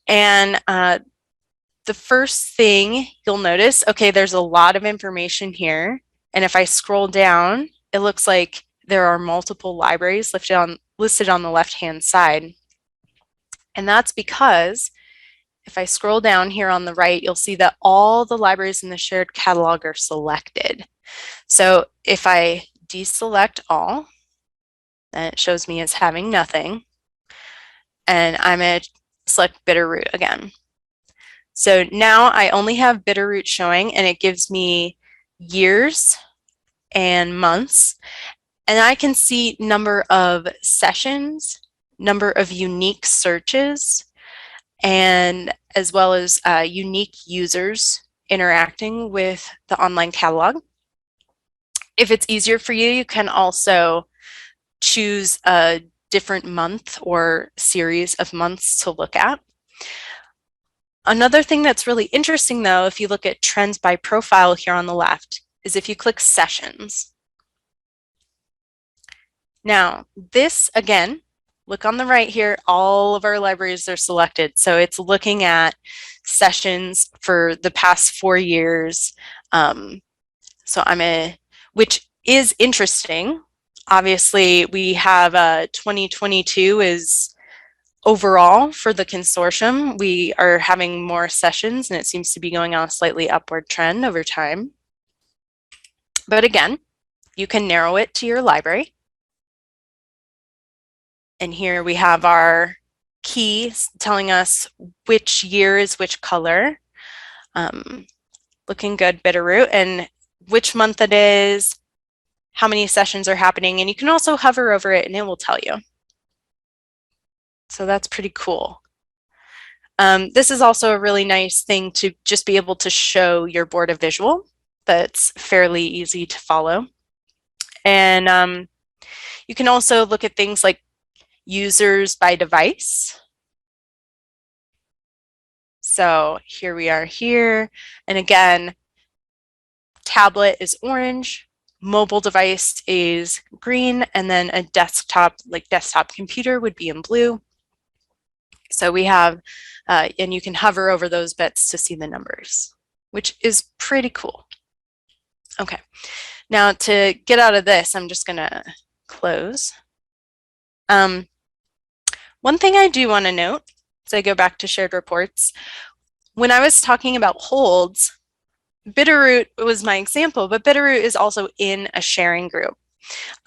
F: And the first thing you'll notice, okay, there's a lot of information here. And if I scroll down, it looks like there are multiple libraries listed on the left-hand side. And that's because if I scroll down here on the right, you'll see that all the libraries in the shared catalog are selected. So if I deselect all, then it shows me as having nothing. And I'm going to select Bitterroot again. So now I only have Bitterroot showing, and it gives me years and months. And I can see number of sessions, number of unique searches, and as well as unique users interacting with the online catalog. If it's easier for you, you can also choose a different month or series of months to look at. Another thing that's really interesting, though, if you look at trends by profile here on the left, is if you click sessions. Now, this, again, look on the right here, all of our libraries are selected. So it's looking at sessions for the past 4 years. Which is interesting. Obviously, we have 2022 is overall for the consortium. We are having more sessions, and it seems to be going on a slightly upward trend over time. But again, you can narrow it to your library. And here we have our key telling us which year is which color. Looking good, Bitterroot, and which month it is, how many sessions are happening, and you can also hover over it and it will tell you. So that's pretty cool. This is also a really nice thing to just be able to show your board a visual that's fairly easy to follow. And you can also look at things like users by device. So here we are here, and again, tablet is orange, mobile device is green, and then a desktop, like desktop computer, would be in blue. So we have, and you can hover over those bits to see the numbers, which is pretty cool. Okay, now to get out of this, I'm just gonna close. One thing I do want to note, as I go back to shared reports, when I was talking about holds, Bitterroot was my example, but Bitterroot is also in a sharing group.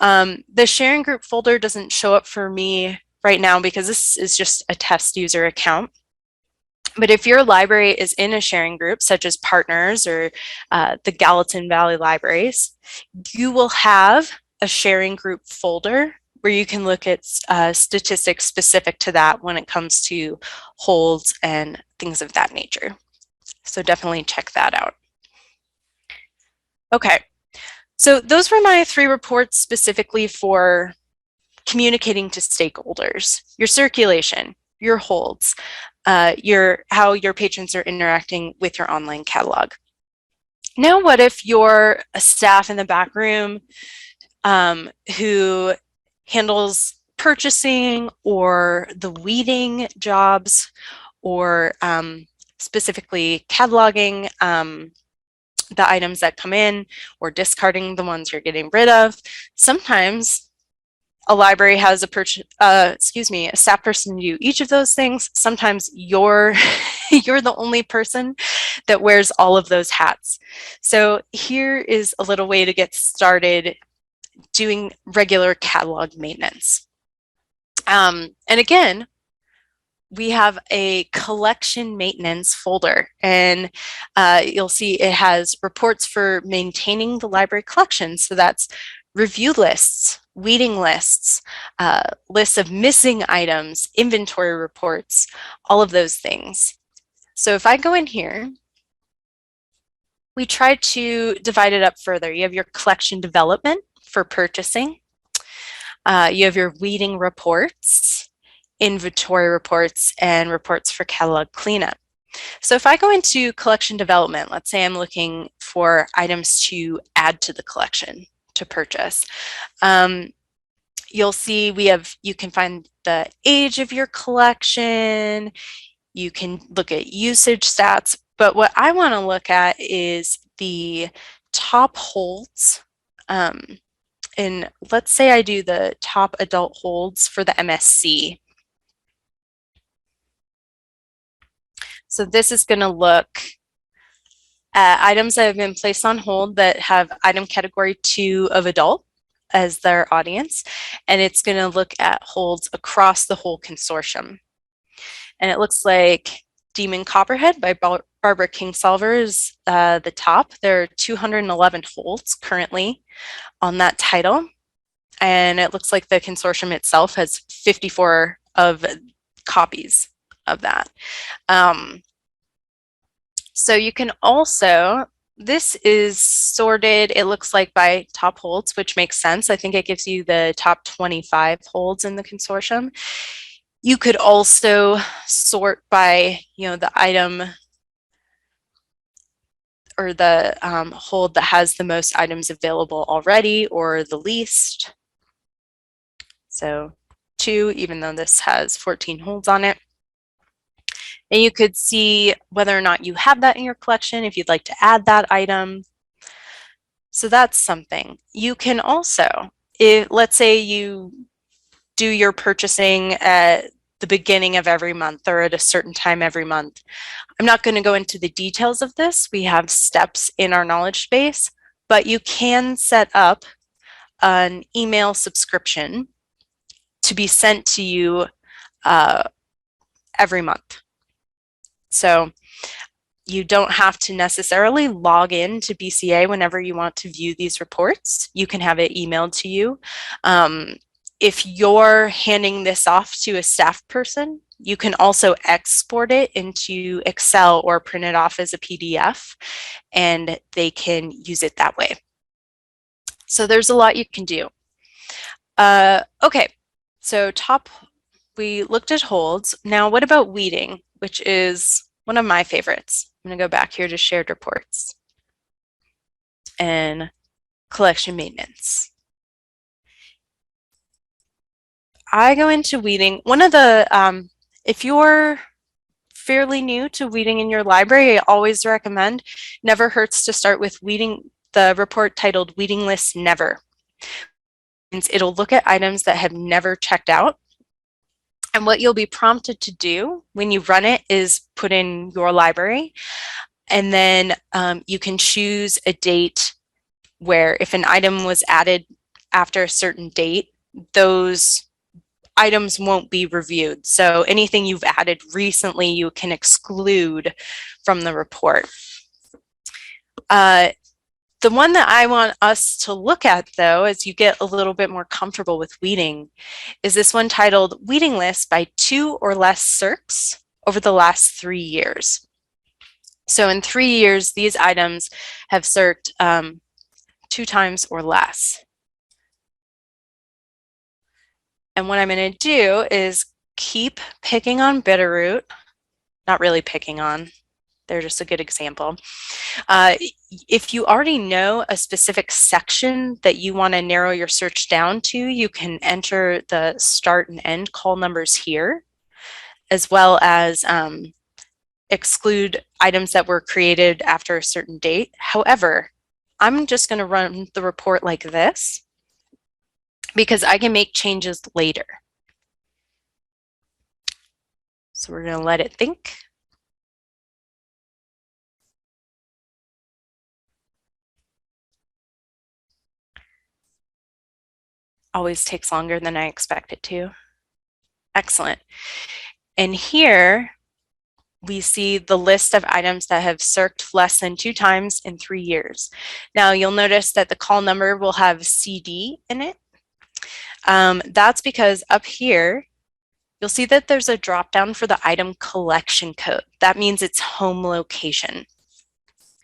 F: The sharing group folder doesn't show up for me right now because this is just a test user account. But if your library is in a sharing group, such as Partners or the Gallatin Valley Libraries, you will have a sharing group folder where you can look at statistics specific to that when it comes to holds and things of that nature. So definitely check that out. Okay, so those were my 3 reports specifically for communicating to stakeholders: your circulation, your holds, how your patrons are interacting with your online catalog. Now, what if you're a staff in the back room who handles purchasing or the weeding jobs, or specifically cataloging the items that come in, or discarding the ones you're getting rid of? Sometimes a library has a staff person do each of those things. Sometimes you're the only person that wears all of those hats. So here is a little way to get started doing regular catalog maintenance. And again, we have a collection maintenance folder, and you'll see it has reports for maintaining the library collection. So that's review lists, weeding lists, lists of missing items, inventory reports, all of those things. So if I go in here, we try to divide it up further. You have your collection development for purchasing. You have your weeding reports, inventory reports, and reports for catalog cleanup. So if I go into collection development, let's say I'm looking for items to add to the collection to purchase. You'll see you can find the age of your collection. You can look at usage stats, but what I want to look at is the top holds. And let's say I do the top adult holds for the MSC. So this is going to look at items that have been placed on hold that have item category 2 of adult as their audience. And it's going to look at holds across the whole consortium. And it looks like Demon Copperhead by Barbara Kingsolver is the top. There are 211 holds currently on that title. And it looks like the consortium itself has 54 of copies of that. So you can also, this is sorted, it looks like by top holds, which makes sense. I think it gives you the top 25 holds in the consortium. You could also sort by, the item or the hold that has the most items available already or the least. So 2, even though this has 14 holds on it. And you could see whether or not you have that in your collection, if you'd like to add that item. So that's something. You can also, let's say you do your purchasing at the beginning of every month or at a certain time every month. I'm not going to go into the details of this. We have steps in our knowledge base, but you can set up an email subscription to be sent to you every month. So you don't have to necessarily log in to BCA whenever you want to view these reports. You can have it emailed to you. If you're handing this off to a staff person, you can also export it into Excel or print it off as a PDF, and they can use it that way. So there's a lot you can do. Okay, so we looked at holds. Now what about weeding, which is one of my favorites. I'm going to go back here to shared reports and collection maintenance. I go into weeding. One of the, if you're fairly new to weeding in your library, I always recommend, never hurts to start with weeding, the report titled Weeding List Never. It'll look at items that have never checked out. And what you'll be prompted to do when you run it is put in your library, and then you can choose a date where if an item was added after a certain date, those items won't be reviewed. So anything you've added recently, you can exclude from the report. The one that I want us to look at, though, as you get a little bit more comfortable with weeding, is this one titled Weeding List by 2 or less circs over the last 3 years. So in 3 years, these items have circed 2 times or less. And what I'm going to do is keep picking on Bitterroot, not really picking on, they're just a good example. If you already know a specific section that you want to narrow your search down to, you can enter the start and end call numbers here, as well as exclude items that were created after a certain date. However, I'm just going to run the report like this because I can make changes later. So we're going to let it think. Always takes longer than I expect it to. Excellent. And here we see the list of items that have circed less than 2 times in 3 years. Now you'll notice that the call number will have CD in it. That's because up here, you'll see that there's a drop down for the item collection code. That means its home location.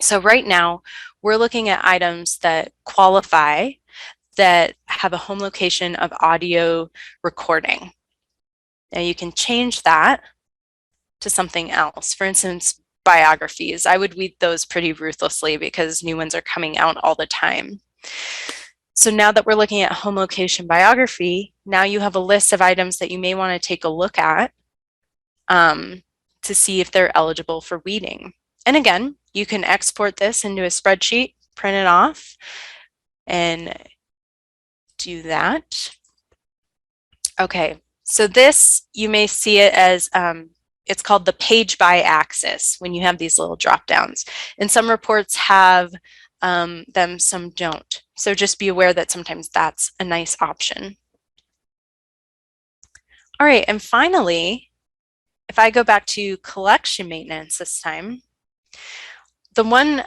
F: So right now, we're looking at items that qualify that have a home location of audio recording. Now you can change that to something else. For instance, biographies. I would weed those pretty ruthlessly because new ones are coming out all the time. So now that we're looking at home location biography, now you have a list of items that you may want to take a look at to see if they're eligible for weeding. And again, you can export this into a spreadsheet, print it off, and do that. Okay, so this, you may see it as, it's called the page by axis when you have these little drop downs. And some reports have them, some don't. So just be aware that sometimes that's a nice option. All right, and finally, if I go back to collection maintenance this time, the one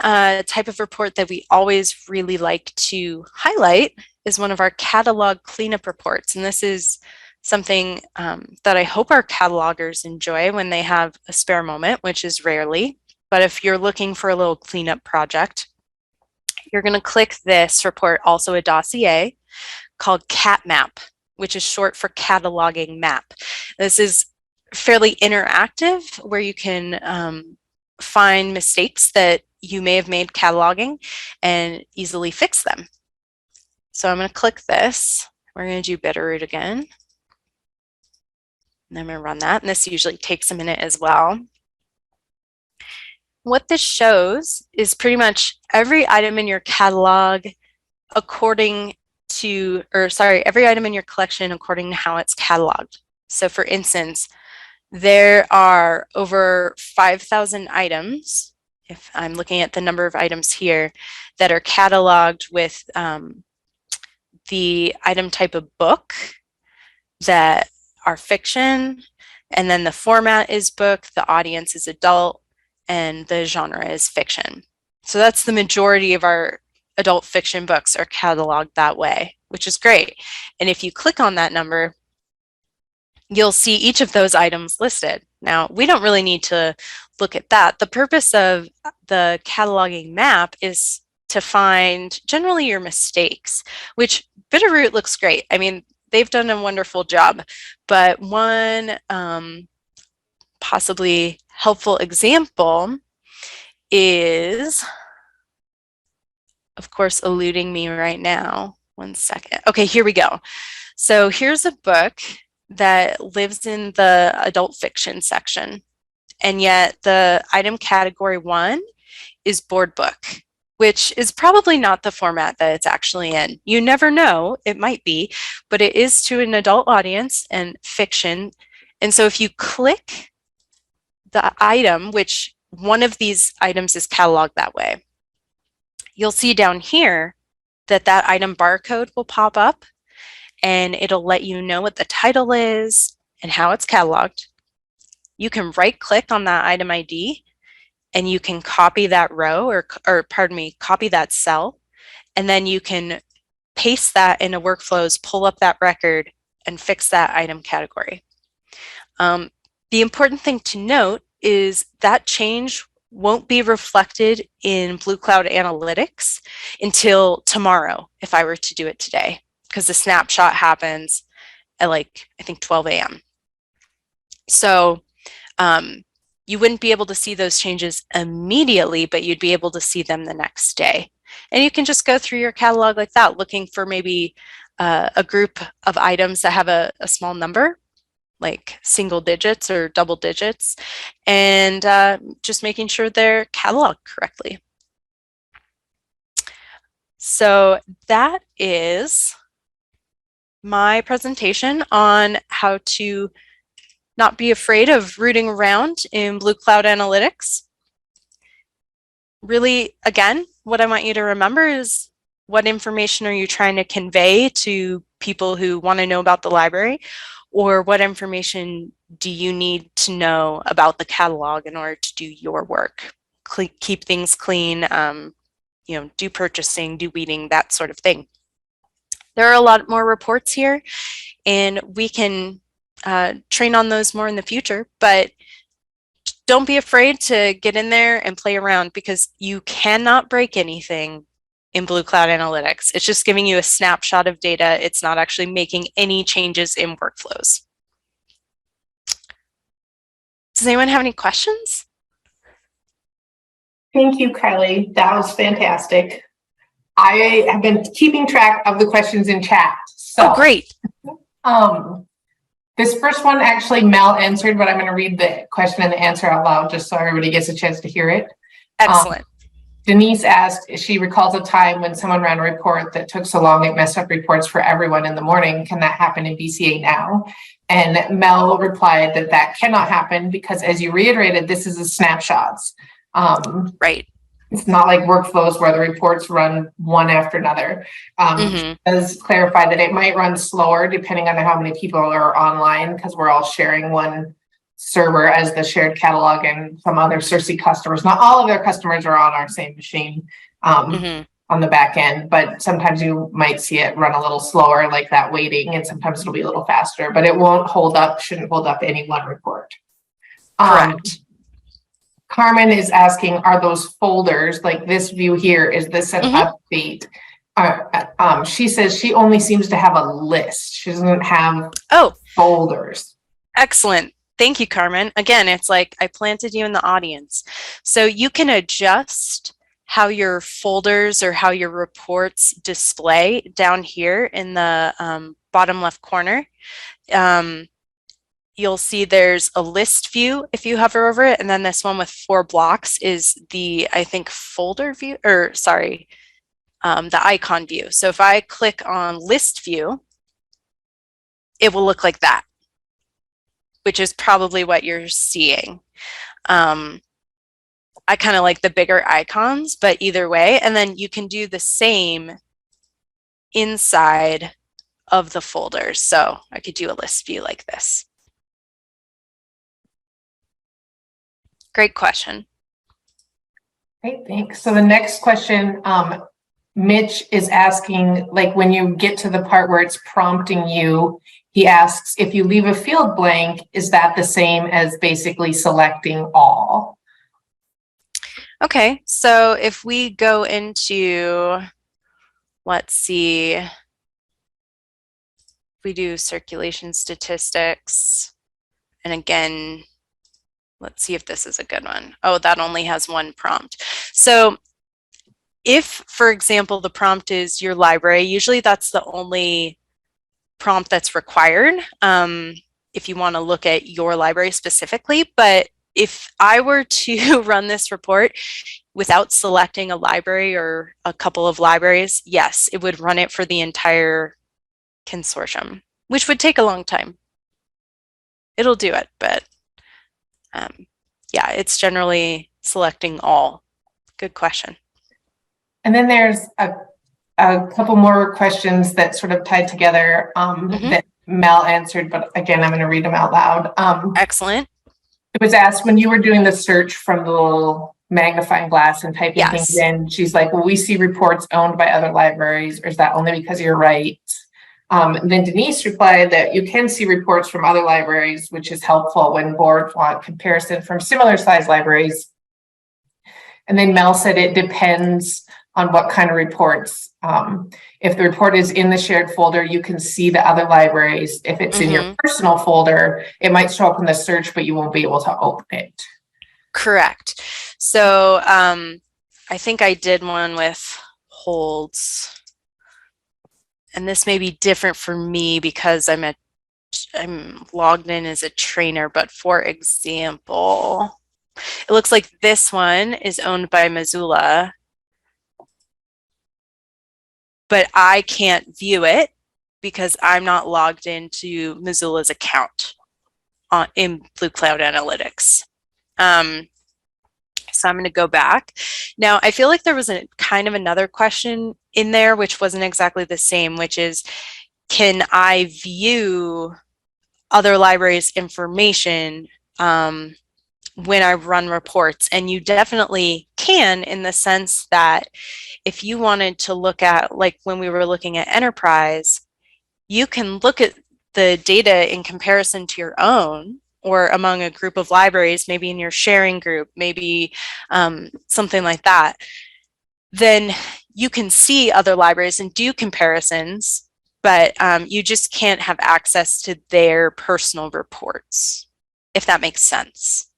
F: type of report that we always really like to highlight is one of our catalog cleanup reports. And this is something that I hope our catalogers enjoy when they have a spare moment, which is rarely. But if you're looking for a little cleanup project, you're going to click this report, also a dossier, called Cat Map, which is short for cataloging map. This is fairly interactive, where you can find mistakes that you may have made cataloging and easily fix them. So I'm going to click this. We're going to do Bitterroot again. And I'm going to run that, and this usually takes a minute as well. What this shows is pretty much every item in your catalog according to, or sorry, every item in your collection according to how it's cataloged. So for instance, there are over 5,000 items, if I'm looking at the number of items here, that are cataloged with the item type of book, that are fiction, and then the format is book, the audience is adult, and the genre is fiction. So that's the majority of our adult fiction books are cataloged that way, which is great. And if you click on that number, you'll see each of those items listed. Now, we don't really need to look at that. The purpose of the cataloging map is to find generally your mistakes, which Bitterroot looks great. I mean, they've done a wonderful job, but one possibly helpful example is, of course, eluding me right now. One second. Okay, here we go. So here's a book that lives in the adult fiction section, and yet the item category 1 is board book, which is probably not the format that it's actually in. You never know, it might be, but it is to an adult audience and fiction. And so if you click the item, which one of these items is cataloged that way, you'll see down here that that item barcode will pop up, and it'll let you know what the title is and how it's cataloged. You can right click on that item ID and you can copy that row, or pardon me, copy that cell, and then you can paste that into workflows, pull up that record, and fix that item category. The important thing to note is that change won't be reflected in Blue Cloud Analytics until tomorrow if I were to do it today, because the snapshot happens at like, I think 12 a.m. So you wouldn't be able to see those changes immediately, but you'd be able to see them the next day. And you can just go through your catalog like that, looking for maybe a group of items that have a small number, like single digits or double digits, and just making sure they're cataloged correctly. So that is my presentation on how to not be afraid of rooting around in Blue Cloud Analytics. Really, again, what I want you to remember is, what information are you trying to convey to people who want to know about the library, or what information do you need to know about the catalog in order to do your work? Keep things clean, you know, do purchasing, do weeding, that sort of thing. There are a lot more reports here, and we can train on those more in the future, but don't be afraid to get in there and play around, because you cannot break anything in Blue Cloud Analytics. It's just giving you a snapshot of data. It's not actually making any changes in workflows. Does anyone have any questions?
B: Thank you, Kylie. That was fantastic. I have been keeping track of the questions in chat. So,
F: oh, great.
B: This first one actually Mel answered, but I'm going to read the question and the answer out loud just so everybody gets a chance to hear it.
F: Excellent.
B: Denise asked if she recalls a time when someone ran a report that took so long it messed up reports for everyone in the morning. Can that happen in BCA now? And Mel replied that that cannot happen because, as you reiterated, this is a snapshots.
F: Right.
B: It's not like workflows where the reports run one after another. Does clarify that it might run slower depending on how many people are online because we're all sharing one server as the shared catalog, and some other CERC customers. Not all of their customers are on our same machine on the back end, but sometimes you might see it run a little slower, like that waiting, and sometimes it'll be a little faster, but it won't hold up, shouldn't hold up any one report.
F: Correct.
B: Carmen is asking, are those folders, like this view here, is this an update? She says she only seems to have a list. She doesn't have folders.
F: Excellent. Thank you, Carmen. Again, it's like I planted you in the audience. So you can adjust how your folders or how your reports display down here in the bottom left corner. You'll see there's a list view if you hover over it, and then this one with 4 blocks is the, I think, folder view, or sorry, the icon view. So if I click on list view, it will look like that, which is probably what you're seeing. I kind of like the bigger icons, but either way, and then you can do the same inside of the folders. So I could do a list view like this. Great question.
B: Great, thanks. So the next question, Mitch is asking, like when you get to the part where it's prompting you, he asks, if you leave a field blank, is that the same as basically selecting all?
F: Okay, so if we go into, let's see, if we do circulation statistics, and again, let's see if this is a good one. Oh, that only has one prompt. So if, for example, the prompt is your library, usually that's the only prompt that's required if you want to look at your library specifically. But if I were to run this report without selecting a library or a couple of libraries, yes, it would run it for the entire consortium, which would take a long time. It'll do it, but yeah, it's generally selecting all. Good question.
B: And then there's a couple more questions that sort of tied together that Mel answered, but again, I'm going to read them out loud.
F: Excellent.
B: It was asked when you were doing the search from the little magnifying glass and typing things in, she's like, will we see reports owned by other libraries, or is that only because you're right? And then Denise replied that you can see reports from other libraries, which is helpful when boards want comparison from similar size libraries. And then Mel said it depends on what kind of reports. If the report is in the shared folder, you can see the other libraries. If it's in your personal folder, it might show up in the search, but you won't be able to open it.
F: Correct. So I think I did one with holds. And this may be different for me because I'm logged in as a trainer, but for example, it looks like this one is owned by Missoula, but I can't view it because I'm not logged into Missoula's account in Blue Cloud Analytics. So I'm going to go back. Now, I feel like there was a kind of another question in there, which wasn't exactly the same, which is, can I view other libraries' information when I run reports? And you definitely can, in the sense that if you wanted to look at, like when we were looking at enterprise, you can look at the data in comparison to your own, or among a group of libraries, maybe in your sharing group, maybe something like that. Then you can see other libraries and do comparisons, but you just can't have access to their personal reports, if that makes sense.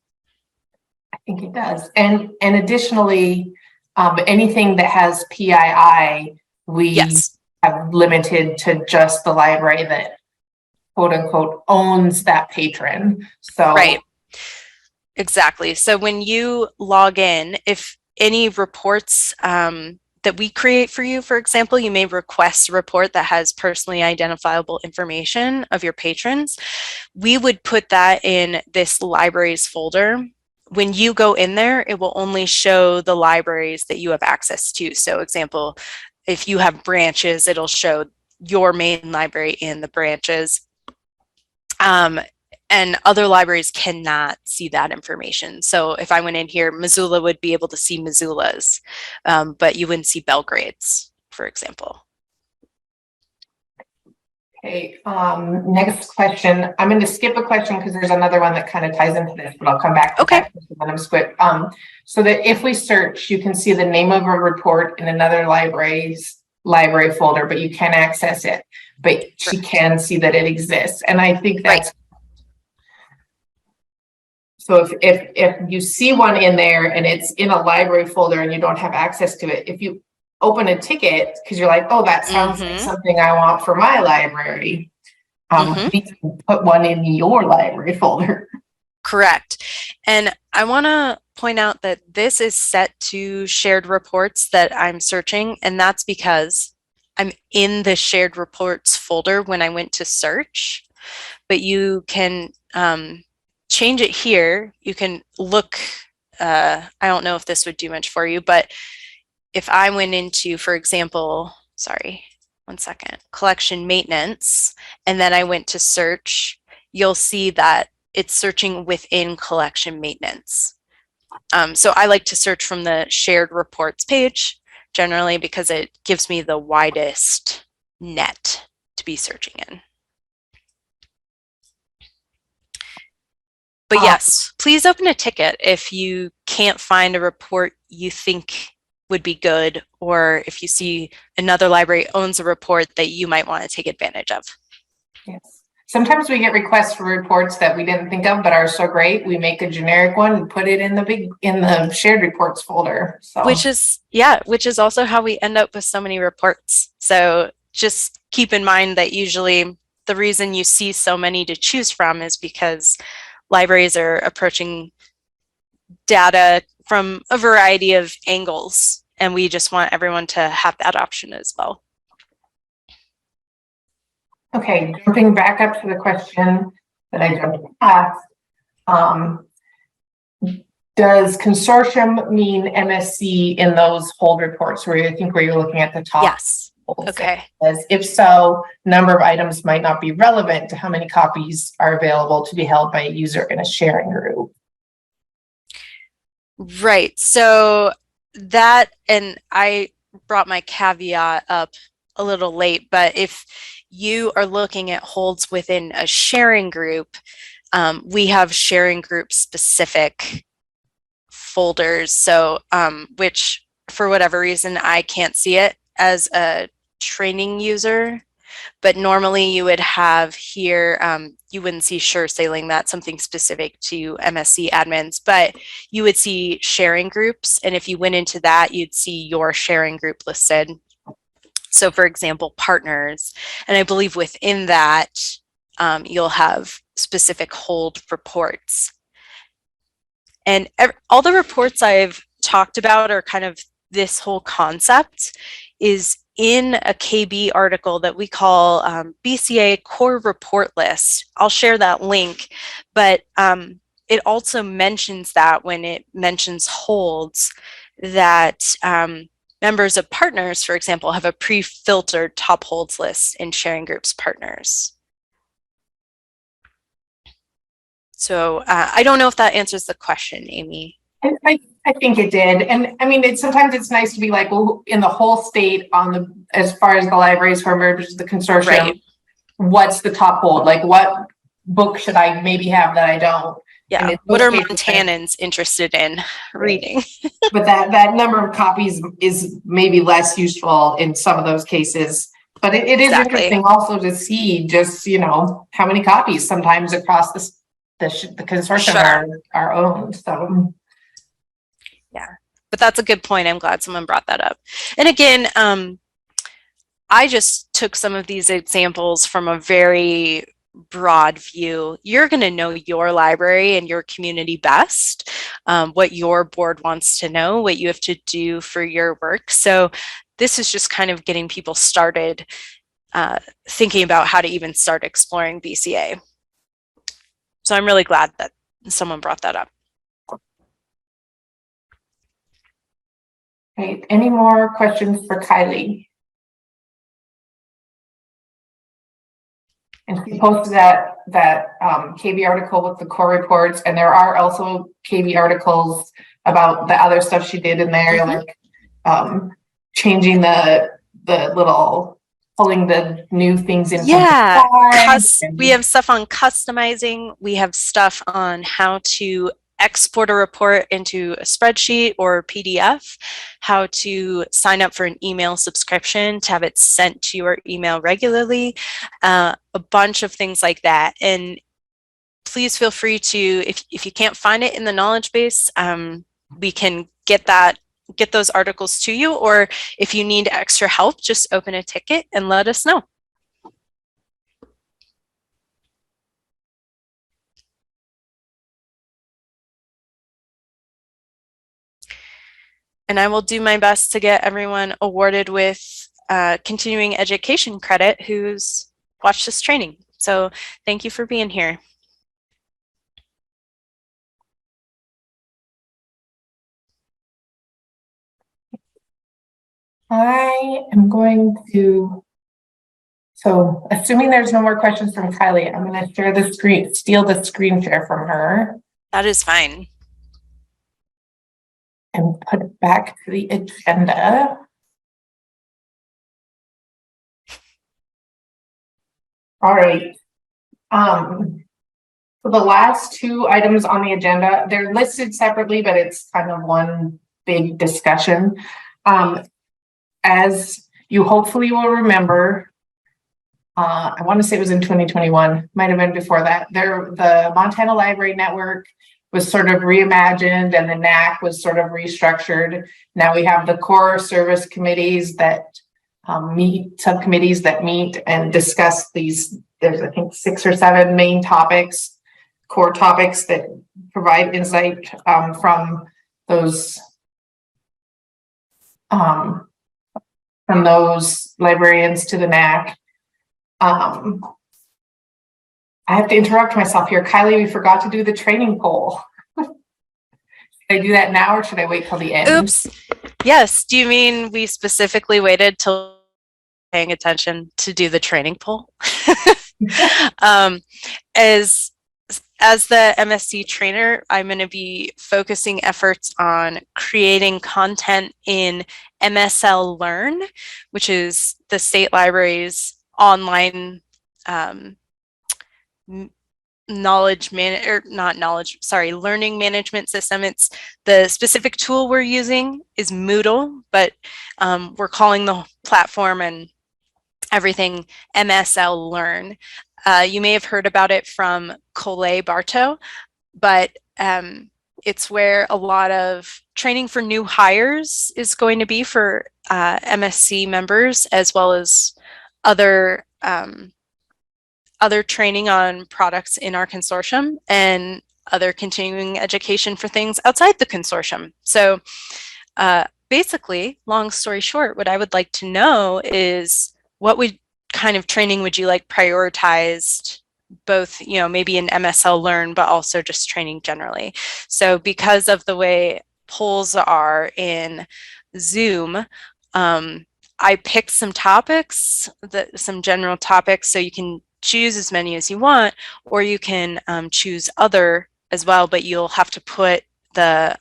B: I think it does. And additionally, anything that has PII, we have limited to just the library that quote unquote owns that patron. So
F: right. Exactly. So when you log in, if any reports that we create for you, for example, you may request a report that has personally identifiable information of your patrons. We would put that in this libraries folder. When you go in there, it will only show the libraries that you have access to. So example, if you have branches, it'll show your main library in the branches. And other libraries cannot see that information. So if I went in here, Missoula would be able to see Missoula's, but you wouldn't see Belgrade's, for example.
B: Okay, next question. I'm going to skip a question because there's another one that kind of ties into this, but I'll come back to that question when I'm squid. So that if we search, you can see the name of a report in another library's library folder, but you can't access it, but she can see that it exists. And I think that's so if you see one in there and it's in a library folder and you don't have access to it, if you open a ticket because you're like, oh, that sounds like something I want for my library, you can put one in your library folder.
F: Correct. And I want to point out that this is set to shared reports that I'm searching, and that's because I'm in the shared reports folder when I went to search, but you can change it here. You can look, I don't know if this would do much for you, but if I went into, for example, sorry, one second, collection maintenance, and then I went to search, you'll see that it's searching within collection maintenance. So I like to search from the shared reports page generally because it gives me the widest net to be searching in. But yes, please open a ticket if you can't find a report you think would be good, or if you see another library owns a report that you might want to take advantage of.
B: Yes. Sometimes we get requests for reports that we didn't think of but are so great, we make a generic one and put it in the shared reports folder. So
F: which is also how we end up with so many reports. So just keep in mind that usually the reason you see so many to choose from is because libraries are approaching data from a variety of angles, and we just want everyone to have that option as well.
B: Okay, jumping back up to the question that I jumped past, does consortium mean MSC in those hold reports where I think where you're looking at the top?
F: Yes. Okay.
B: As if so, number of items might not be relevant to how many copies are available to be held by a user in a sharing group.
F: Right. So that, and I brought my caveat up a little late, but if you are looking at holds within a sharing group, we have sharing group specific folders. So, which for whatever reason, I can't see it as a training user, but normally you would have here, you wouldn't see Sure Sailing, that's something specific to MSC admins, but you would see sharing groups. And if you went into that, you'd see your sharing group listed. So for example, partners, and I believe within that, you'll have specific hold reports. And all the reports I've talked about are kind of this whole concept is in a KB article that we call BCA Core Report List. I'll share that link, but it also mentions that when it mentions holds that members of partners, for example, have a pre-filtered top holds list in sharing groups partners. So I don't know if that answers the question, Amy.
B: I think it did. And I mean, sometimes it's nice to be like, well, in the whole state as far as the libraries who are members of the consortium, what's the top hold? Like what book should I maybe have that I don't?
F: Yeah.
B: in
F: What
B: most
F: are
B: cases,
F: Montanans interested in reading?
B: but that number of copies is maybe less useful in some of those cases. But it is
F: Exactly.
B: interesting also to see just, you know, how many copies sometimes across the consortium are owned. So
F: yeah, but that's a good point. I'm glad someone brought that up. And again, I just took some of these examples from a very broad view. You're going to know your library and your community best, what your board wants to know, what you have to do for your work. So this is just kind of getting people started thinking about how to even start exploring BCA. So I'm really glad that someone brought that up.
B: Great. Any more questions for Kylie? And she posted that KB article with the core reports, and there are also KB articles about the other stuff she did in there, like changing the little, pulling the new things in.
F: Yeah, we have stuff on customizing. We have stuff on how to export a report into a spreadsheet or PDF, how to sign up for an email subscription to have it sent to your email regularly, a bunch of things like that. And please feel free to, if you can't find it in the knowledge base, we can get those articles to you, or if you need extra help, just open a ticket and let us know. And I will do my best to get everyone awarded with continuing education credit who's watched this training. So thank you for being here.
B: I am going to, so assuming there's no more questions from Kylie, I'm going to share the screen, steal the screen share from her.
F: That is fine.
B: And put it back to the agenda. All right. So the last two items on the agenda, they're listed separately, but it's kind of one big discussion. As you hopefully will remember, I want to say it was in 2021, might have been before that. The Montana Library Network was sort of reimagined and the NAC was sort of restructured. Now we have the core service committees that subcommittees that meet and discuss these. There's, I think, 6 or 7 main topics, core topics that provide insight from those librarians to the NAC. I have to interrupt myself here. Kylie, we forgot to do the training poll. Should I do that now or should I wait till the end?
F: Oops. Yes. Do you mean we specifically waited till paying attention to do the training poll? As the MSC trainer, I'm going to be focusing efforts on creating content in MSL Learn, which is the state library's online learning management system. It's the specific tool we're using is Moodle, but we're calling the platform and everything MSL Learn. You may have heard about it from Collet Bartow, but it's where a lot of training for new hires is going to be for MSC members, as well as other training on products in our consortium and other continuing education for things outside the consortium. So basically, long story short, what I would like to know is what kind of training would you like prioritized, both, maybe in MSL Learn, but also just training generally. So because of the way polls are in Zoom, I picked some topics, some general topics, so you can choose as many as you want, or you can choose other as well, but you'll have to put the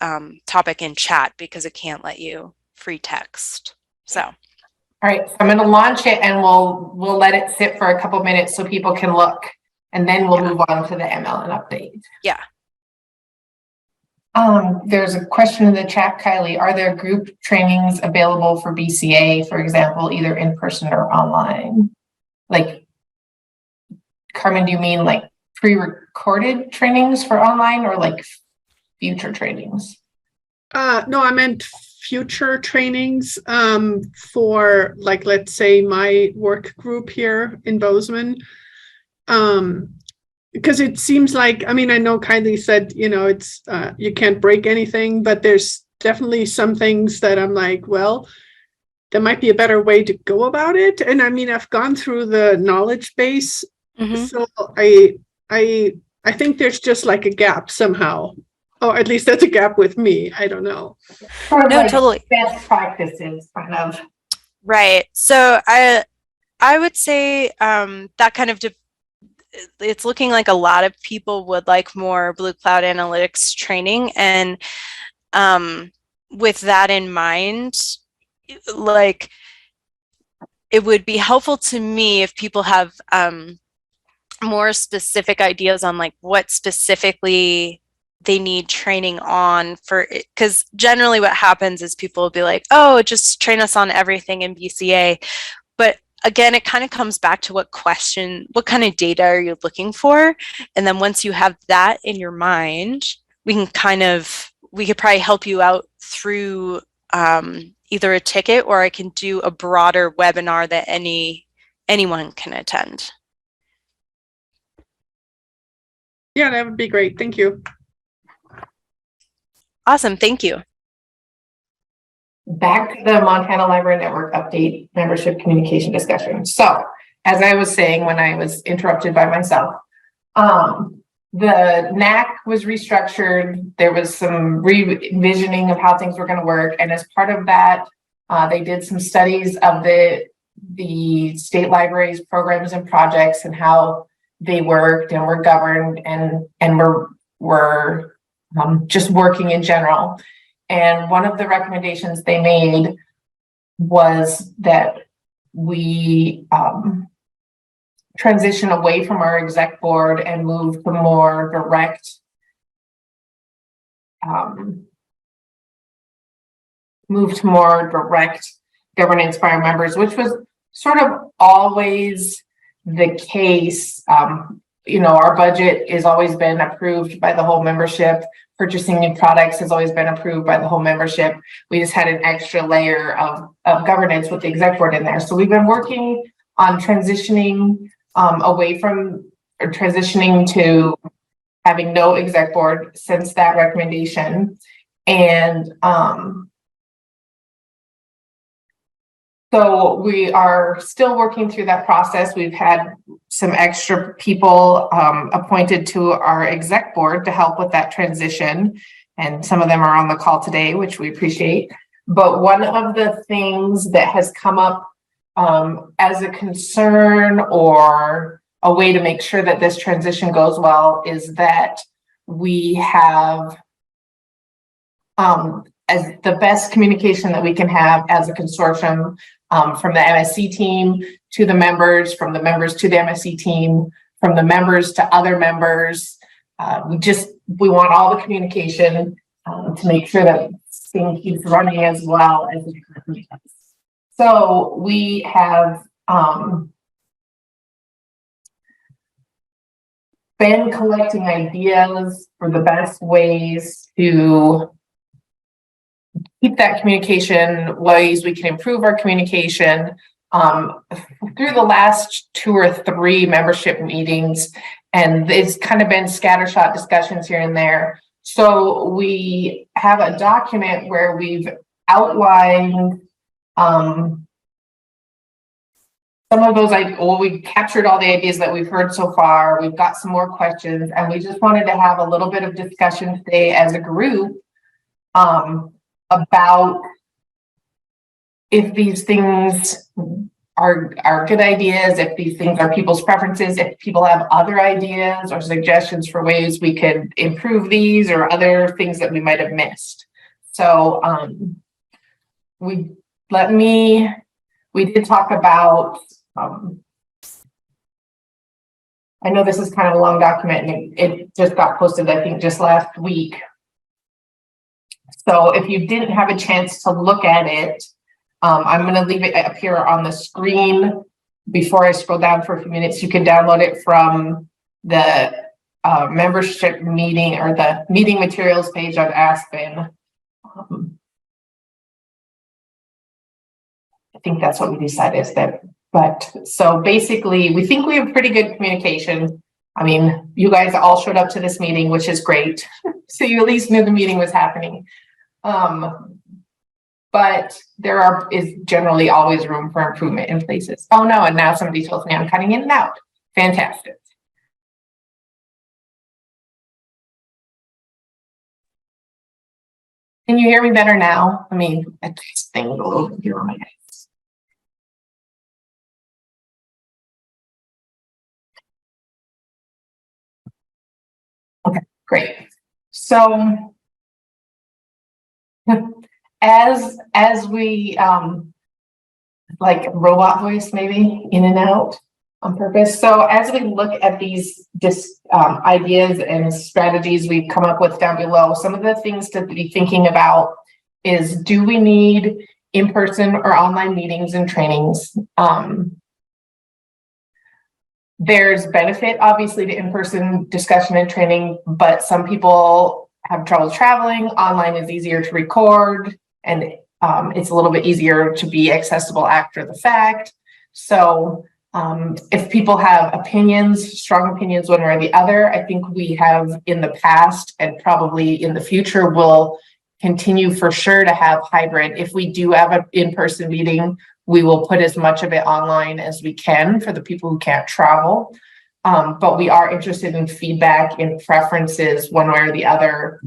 F: topic in chat because it can't let you free text. So.
B: All right, so I'm going to launch it and we'll let it sit for a couple minutes so people can look, and then we'll move on to the MLN update.
F: Yeah.
B: There's a question in the chat, Kylie. Are there group trainings available for BCA, for example, either in person or online? Like, Carmen, do you mean like pre-recorded trainings for online or like future trainings?
J: No, I meant future trainings for, like, let's say my work group here in Bozeman. Because it seems like, I mean, I know Kylie said, you know, it's you can't break anything, but there's definitely some things that I'm like, well, there might be a better way to go about it. And I mean, I've gone through the knowledge base, so I think there's just like a gap somehow, or at least that's a gap with me. I don't know.
B: Sort of
F: No,
B: like
F: totally.
B: best practices, kind of.
F: Right. So I would say that kind of it's looking like a lot of people would like more Blue Cloud Analytics training, and with that in mind, like, it would be helpful to me if people have more specific ideas on like what specifically they need training on for, because generally what happens is people will be like, oh, just train us on everything in BCA. But again, it kind of comes back to what kind of data are you looking for? And then once you have that in your mind, we could probably help you out through either a ticket, or I can do a broader webinar that anyone can attend.
J: Yeah, that would be great. Thank you.
F: Awesome. Thank you.
B: Back to the Montana Library Network update membership communication discussion. So, as I was saying when I was interrupted by myself, the NAC was restructured. There was some revisioning of how things were going to work, and as part of that, they did some studies of the state libraries' programs and projects and how they worked and were governed and were just working in general. And one of the recommendations they made was that we transition away from our exec board and move to more direct governance by our members, which was sort of always the case. You know, our budget has always been approved by the whole membership. Purchasing new products has always been approved by the whole membership. We just had an extra layer of governance with the exec board in there. So we've been working on transitioning away from, or transitioning to having no exec board since that recommendation. And so we are still working through that process. We've had some extra people appointed to our exec board to help with that transition. And some of them are on the call today, which we appreciate. But one of the things that has come up as a concern or a way to make sure that this transition goes well is that we have as the best communication that we can have as a consortium, from the MSC team to the members, from the members to the MSC team, from the members to other members. We want all the communication to make sure that thing keeps running as well as it currently does. So we have been collecting ideas for the best ways to keep that communication, ways we can improve our communication. Through the last 2 or 3 membership meetings, and it's kind of been scattershot discussions here and there. So we have a document where we've outlined some of those. We captured all the ideas that we've heard so far. We've got some more questions, and we just wanted to have a little bit of discussion today as a group about if these things are good ideas, if these things are people's preferences, if people have other ideas or suggestions for ways we could improve these or other things that we might have missed. So we did talk about, I know this is kind of a long document and it just got posted, I think, just last week. So if you didn't have a chance to look at it, I'm going to leave it up here on the screen. Before I scroll down for a few minutes, you can download it from the membership meeting or the meeting materials page of Aspen. I think that's what we decided is that, but so basically we think we have pretty good communication. I mean, you guys all showed up to this meeting, which is great. So you at least knew the meeting was happening. But there is generally always room for improvement in places. Oh no, and now somebody tells me I'm cutting in and out. Fantastic. Can you hear me better now? I mean, this thing a little here on my head. Okay, great. So as we like robot voice maybe in and out on purpose. So as we look at these ideas and strategies we've come up with down below, some of the things to be thinking about is, do we need in-person or online meetings and trainings? There's benefit obviously to in-person discussion and training, but some people have trouble traveling. Online is easier to record, and it's a little bit easier to be accessible after the fact. So if people have opinions, strong opinions one way or the other, I think we have in the past and probably in the future will continue for sure to have hybrid. If we do have an in-person meeting, we will put as much of it online as we can for the people who can't travel. But we are interested in feedback and preferences one way or the other.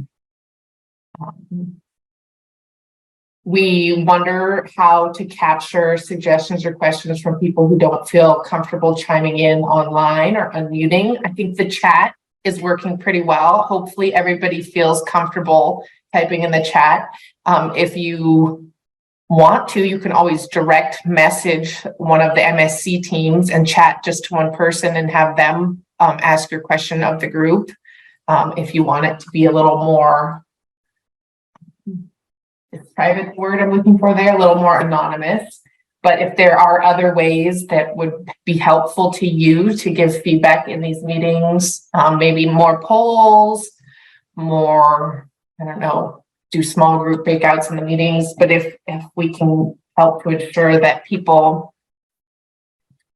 B: We wonder how to capture suggestions or questions from people who don't feel comfortable chiming in online or unmuting. I think the chat is working pretty well. Hopefully everybody feels comfortable typing in the chat. If you want to, you can always direct message one of the MSC teams and chat just to one person and have them ask your question of the group. If you want it to be a little more, the private word I'm looking for there, a little more anonymous. But if there are other ways that would be helpful to you to give feedback in these meetings, maybe more polls, more, I don't know, do small group breakouts in the meetings. But if we can help to ensure that people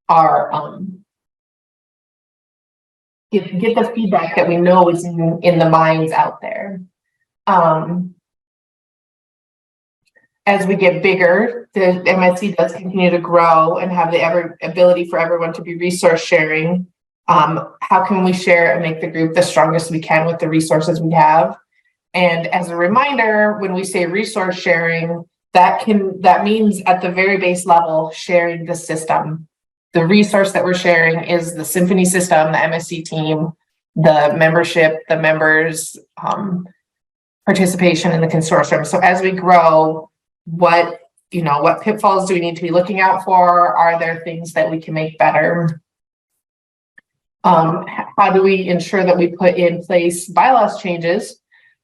B: are get the feedback that we know is in the minds out there. As we get bigger, the MSC does continue to grow and have the ability for everyone to be resource sharing. How can we share and make the group the strongest we can with the resources we have? And as a reminder, when we say resource sharing, that means at the very base level, sharing the system. The resource that we're sharing is the Symphony system, the MSC team, the membership, the members' participation in the consortium. So as we grow, what pitfalls do we need to be looking out for? Are there things that we can make better? How do we ensure that we put in place bylaws changes,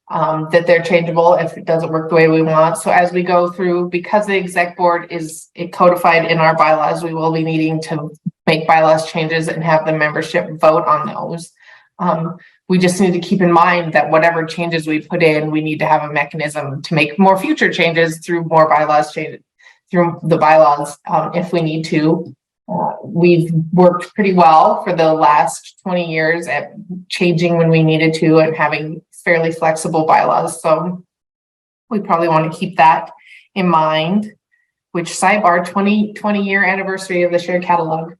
B: that they're changeable if it doesn't work the way we want? So as we go through, because the exec board is codified in our bylaws, we will be needing to make bylaws changes and have the membership vote on those. We just need to keep in mind that whatever changes we put in, we need to have a mechanism to make more future changes through more bylaws changes, through the bylaws if we need to. We've worked pretty well for the last 20 years at changing when we needed to and having fairly flexible bylaws. So we probably want to keep that in mind, which sidebar 20-year anniversary of the shared catalog.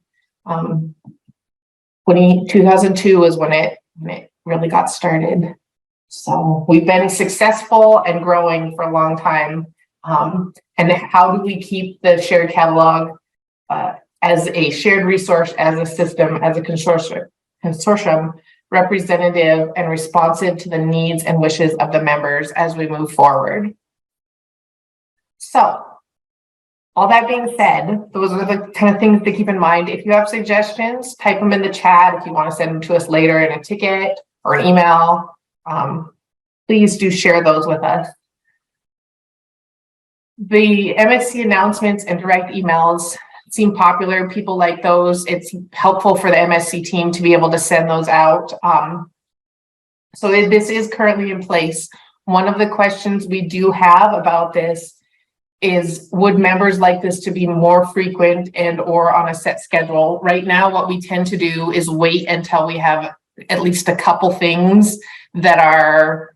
B: 2002 was when it really got started. So we've been successful and growing for a long time. And how do we keep the shared catalog as a shared resource, as a system, as a consortium, representative and responsive to the needs and wishes of the members as we move forward? So all that being said, those are the kind of things to keep in mind. If you have suggestions, type them in the chat. If you want to send them to us later in a ticket or an email, please do share those with us. The MSC announcements and direct emails seem popular. People like those. It's helpful for the MSC team to be able to send those out. So this is currently in place. One of the questions we do have about this is, would members like this to be more frequent and or on a set schedule? Right now, what we tend to do is wait until we have at least a couple things that are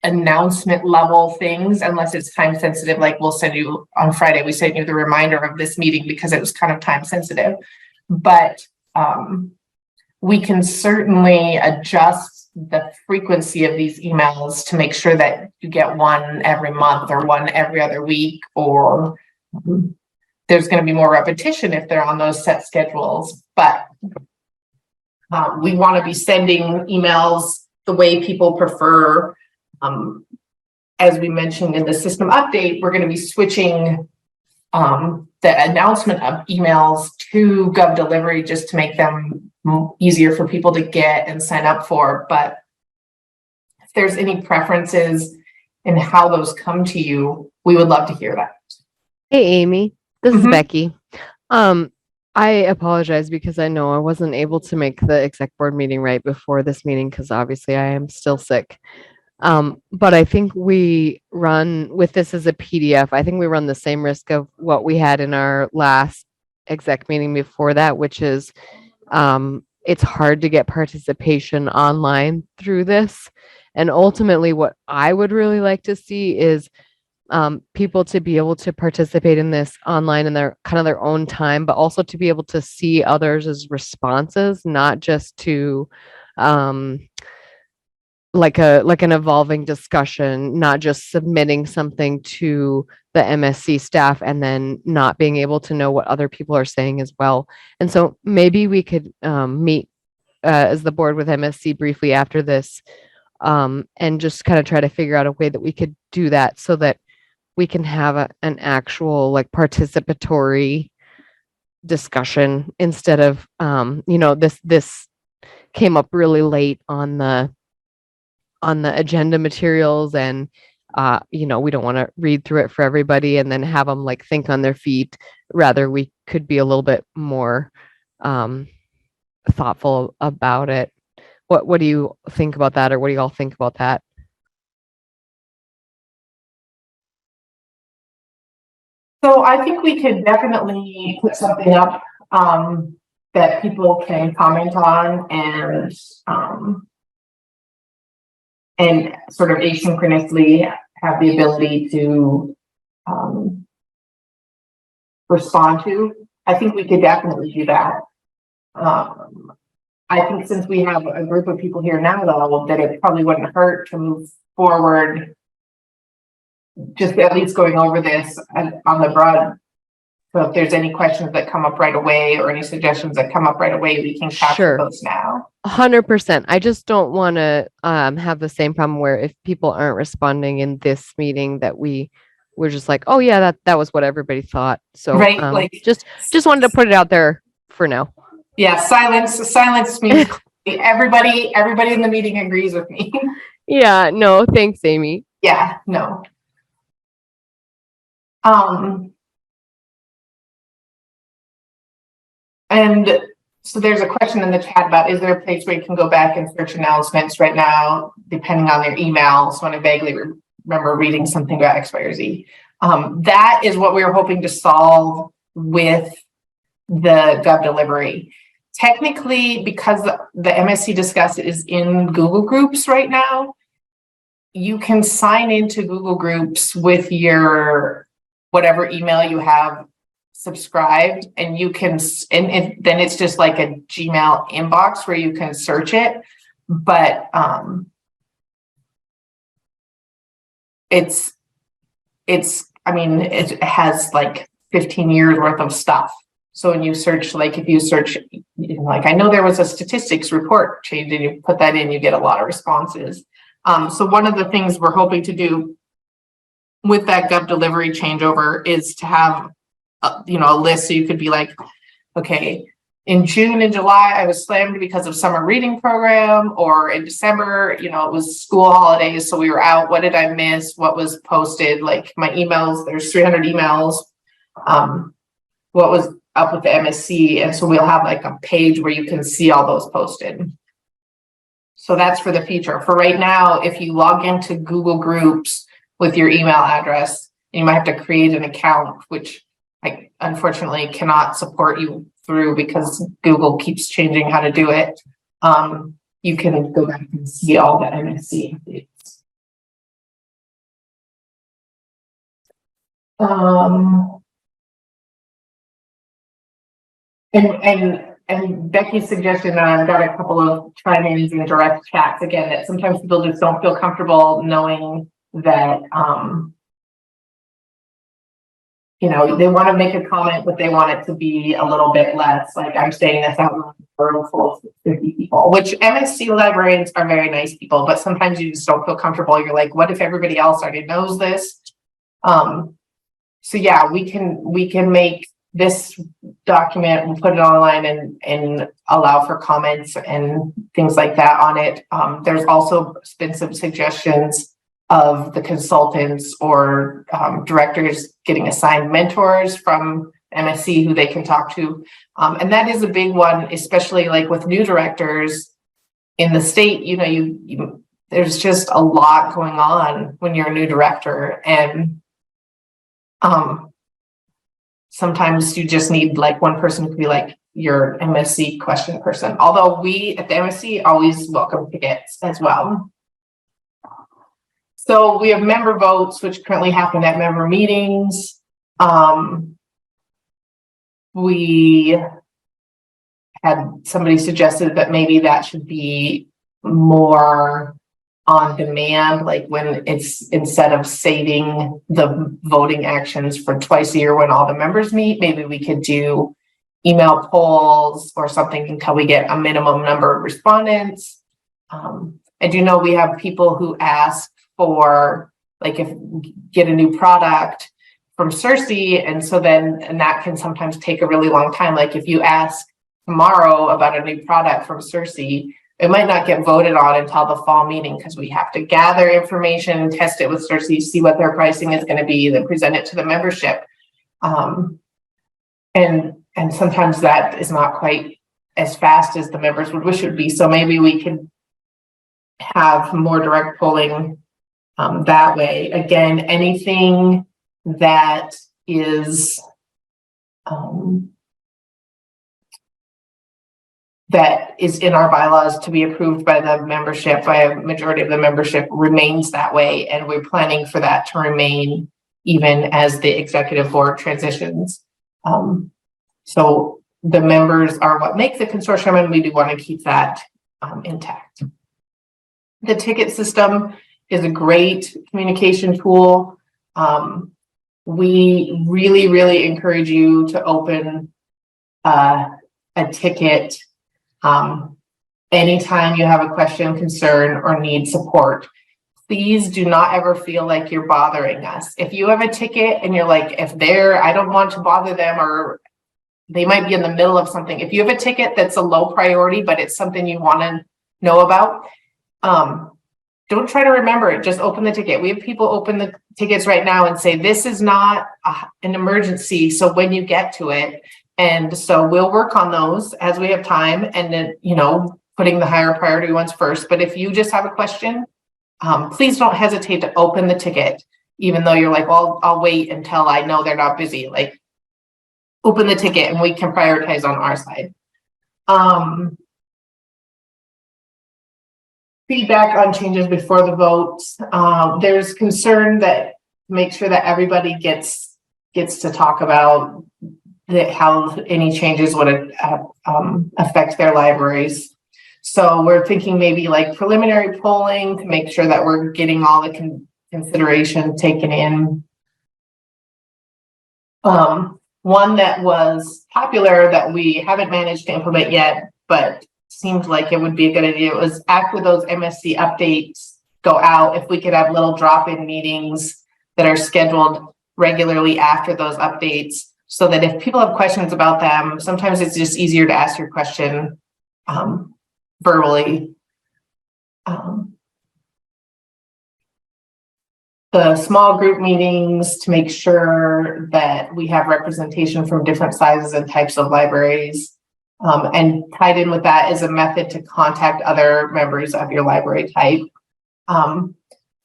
B: announcement level things, unless it's time sensitive. Like we'll send you on Friday, we sent you the reminder of this meeting because it was kind of time sensitive. But we can certainly adjust the frequency of these emails to make sure that you get one every month or one every other week, or there's going to be more repetition if they're on those set schedules. But we want to be sending emails the way people prefer. As we mentioned in the system update, we're going to be switching the announcement of emails to Gov Delivery just to make them easier for people to get and sign up for. But if there's any preferences in how those come to you, we would love to hear that.
H: Hey, Amy, this is Becky. I apologize because I know I wasn't able to make the exec board meeting right before this meeting because obviously I am still sick. But I think we run with this as a PDF. I think we run the same risk of what we had in our last exec meeting before that, which is it's hard to get participation online through this. And ultimately, what I would really like to see is people to be able to participate in this online in their kind of their own time, but also to be able to see others' responses, not just to like an evolving discussion, not just submitting something to the MSC staff and then not being able to know what other people are saying as well. And so maybe we could meet as the board with MSC briefly after this and just kind of try to figure out a way that we could do that so that we can have an actual like participatory discussion instead of this came up really late on the agenda materials, and we don't want to read through it for everybody and then have them like think on their feet. Rather, we could be a little bit more thoughtful about it. What do you think about that, or what do y'all think about that?
B: So I think we could definitely put something up that people can comment on and sort of asynchronously have the ability to respond to. I think we could definitely do that. I think since we have a group of people here now, though, that it probably wouldn't hurt to move forward, just at least going over this on the broad. So if there's any questions that come up right away or any suggestions that come up right away, we can capture those now.
H: 100%. I just don't want to have the same problem where if people aren't responding in this meeting that we're just like, oh yeah, that was what everybody thought. So right, just wanted to put it out there for now.
B: Yeah, silence means everybody in the meeting agrees with me.
H: Yeah, no, thanks, Amy.
B: Yeah, no. And so there's a question in the chat about, is there a place where you can go back and search announcements right now, depending on their email? So I vaguely remember reading something about X, Y, or Z. That is what we were hoping to solve with the Gov Delivery. Technically, because the MSC Discuss is in Google Groups right now, you can sign into Google Groups with your whatever email you have subscribed, and you can, and then it's just like a Gmail inbox where you can search it. But it has like 15 years worth of stuff. So when you search, if you search, I know there was a statistics report change and you put that in, you get a lot of responses. So one of the things we're hoping to do with that Gov Delivery changeover is to have a list, so you could be like, okay, in June and July, I was slammed because of summer reading program, or in December, you know, it was school holidays. So we were out. What did I miss? What was posted? Like my emails, there's 300 emails. What was up with the MSC? And so we'll have like a page where you can see all those posted. So that's for the future. For right now, if you log into Google Groups with your email address, you might have to create an account, which I unfortunately cannot support you through because Google keeps changing how to do it. You can go back and see all the MSC updates. And Becky's suggestion that I've got a couple of try-ins and direct chats again, that sometimes people just don't feel comfortable knowing that, you know, they want to make a comment, but they want it to be a little bit less. Like I'm saying this out in a room full of 50 people, which MSC librarians are very nice people, but sometimes you just don't feel comfortable. You're like, what if everybody else already knows this? So yeah, we can make this document and put it online and allow for comments and things like that on it. There's also been some suggestions of the consultants or directors getting assigned mentors from MSC who they can talk to. And that is a big one, especially like with new directors in the state. You know, there's just a lot going on when you're a new director, and sometimes you just need like one person to be like your MSC question person. Although we at the MSC always welcome tickets as well. So we have member votes, which currently happen at member meetings. We had somebody suggested that maybe that should be more on demand, like when it's instead of saving the voting actions for twice a year when all the members meet, maybe we could do email polls or something until we get a minimum number of respondents. I do know we have people who ask for, like, if get a new product from Cersei, and so then that can sometimes take a really long time. Like if you ask tomorrow about a new product from Cersei, it might not get voted on until the fall meeting because we have to gather information, test it with Cersei, see what their pricing is going to be, then present it to the membership. And sometimes that is not quite as fast as the members would wish it would be. So maybe we could have more direct polling that way. Again, anything that is in our bylaws to be approved by the membership, by a majority of the membership, remains that way. And we're planning for that to remain even as the executive board transitions. So the members are what make the consortium, and we do want to keep that intact. The ticket system is a great communication tool. We really, really encourage you to open a ticket anytime you have a question, concern, or need support. Please do not ever feel like you're bothering us. If you have a ticket and you're like, I don't want to bother them, or they might be in the middle of something. If you have a ticket that's a low priority, but it's something you want to know about, don't try to remember it. Just open the ticket. We have people open the tickets right now and say, this is not an emergency. So when you get to it, and so we'll work on those as we have time, and then, you know, putting the higher priority ones first. But if you just have a question, please don't hesitate to open the ticket, even though you're like, well, I'll wait until I know they're not busy. Like, open the ticket and we can prioritize on our side. Feedback on changes before the votes. There's concern that make sure that everybody gets to talk about how any changes would affect their libraries. So we're thinking maybe like preliminary polling to make sure that we're getting all the consideration taken in. One that was popular that we haven't managed to implement yet, but seemed like it would be a good idea, was after those MSC updates go out, if we could have little drop-in meetings that are scheduled regularly after those updates, so that if people have questions about them, sometimes it's just easier to ask your question verbally. The small group meetings to make sure that we have representation from different sizes and types of libraries. And tied in with that is a method to contact other members of your library type.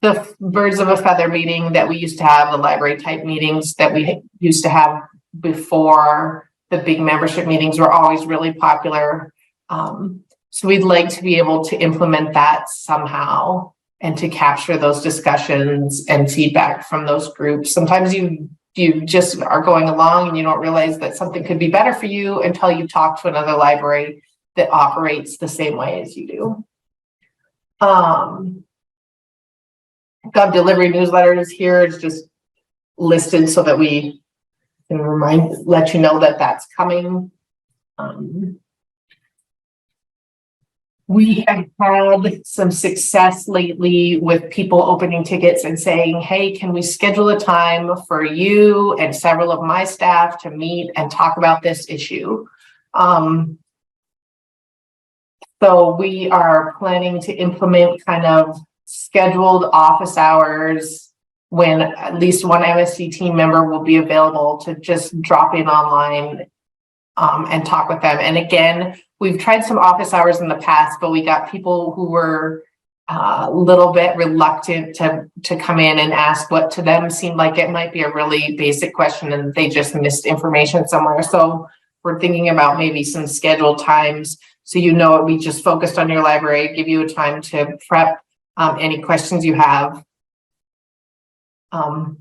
B: The birds of a feather meeting that we used to have, the library type meetings that we used to have before the big membership meetings, were always really popular. So we'd like to be able to implement that somehow and to capture those discussions and feedback from those groups. Sometimes you just are going along and you don't realize that something could be better for you until you talk to another library that operates the same way as you do. Gov delivery newsletters here is just listed so that we can let you know that that's coming. We have had some success lately with people opening tickets and saying, hey, can we schedule a time for you and several of my staff to meet and talk about this issue? So we are planning to implement kind of scheduled office hours when at least one MSC team member will be available to just drop in online and talk with them. And again, we've tried some office hours in the past, but we got people who were a little bit reluctant to come in and ask what to them seemed like it might be a really basic question and they just missed information somewhere. So we're thinking about maybe some scheduled times. So we just focused on your library, give you a time to prep any questions you have. And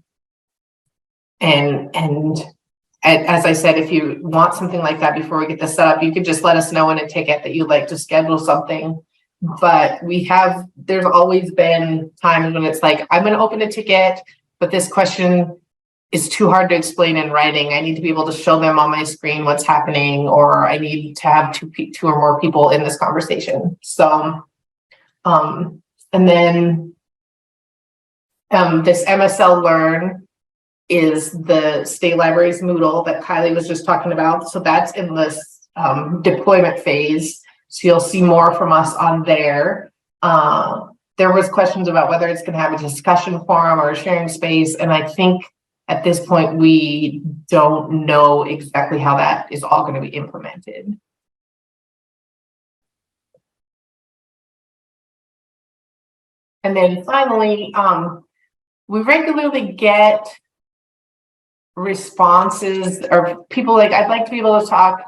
B: as I said, if you want something like that before we get this set up, you could just let us know in a ticket that you'd like to schedule something. But there's always been times when it's like, I'm going to open a ticket, but this question is too hard to explain in writing. I need to be able to show them on my screen what's happening, or I need to have two or more people in this conversation. So, and then this MSL Learn is the state library's Moodle that Kylie was just talking about. So that's in this deployment phase. So you'll see more from us on there. There was questions about whether it's going to have a discussion forum or a sharing space. And I think at this point, we don't know exactly how that is all going to be implemented. And then finally, we regularly get responses or people like, I'd like to be able to talk,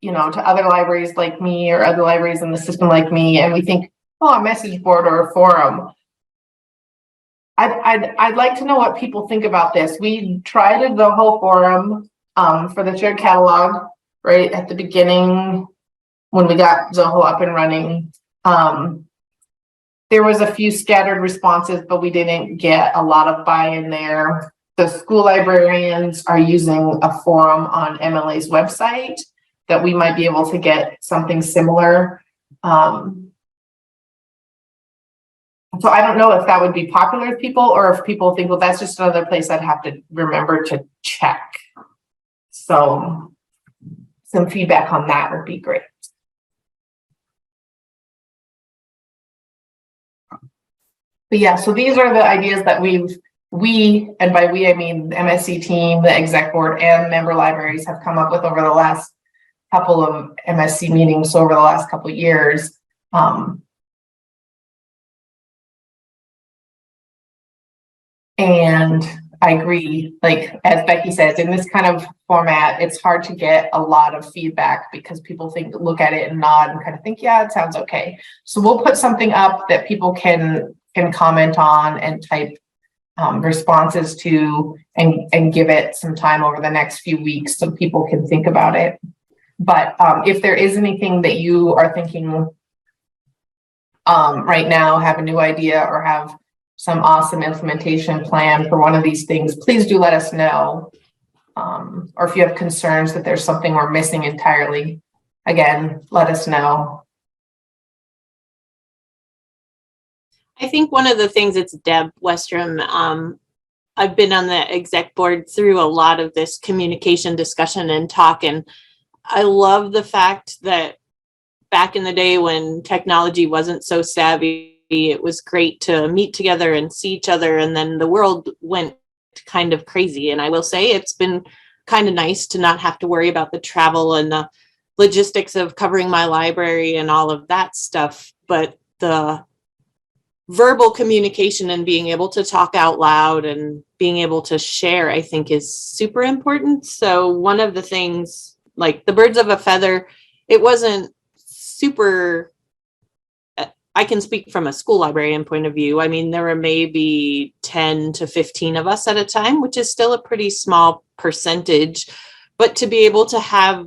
B: to other libraries like me or other libraries in the system like me. And we think, oh, a message board or a forum. I'd like to know what people think about this. We tried a Zoho forum for the shared catalog right at the beginning when we got Zoho up and running. There was a few scattered responses, but we didn't get a lot of buy-in there. The school librarians are using a forum on MLA's website that we might be able to get something similar. So I don't know if that would be popular with people or if people think, well, that's just another place I'd have to remember to check. So some feedback on that would be great. But yeah, so these are the ideas that and by we, I mean the MSC team, the exec board, and member libraries have come up with over the last couple of MSC meetings, so over the last couple of years. And I agree, like as Becky says, in this kind of format, it's hard to get a lot of feedback because people look at it and nod and kind of think, yeah, it sounds okay. So we'll put something up that people can comment on and type responses to and give it some time over the next few weeks so people can think about it. But if there is anything that you are thinking right now, have a new idea or have some awesome implementation plan for one of these things, please do let us know. Or if you have concerns that there's something we're missing entirely, again, let us know.
I: I think one of the things, it's Deb Westrom, I've been on the exec board through a lot of this communication discussion and talk, and I love the fact that back in the day when technology wasn't so savvy, it was great to meet together and see each other, and then the world went kind of crazy. And I will say it's been kind of nice to not have to worry about the travel and the logistics of covering my library and all of that stuff, but the verbal communication and being able to talk out loud and being able to share, I think, is super important. So one of the things, like the birds of a feather, it wasn't super, I can speak from a school librarian point of view. I mean, there were maybe 10 to 15 of us at a time, which is still a pretty small percentage, but to be able to have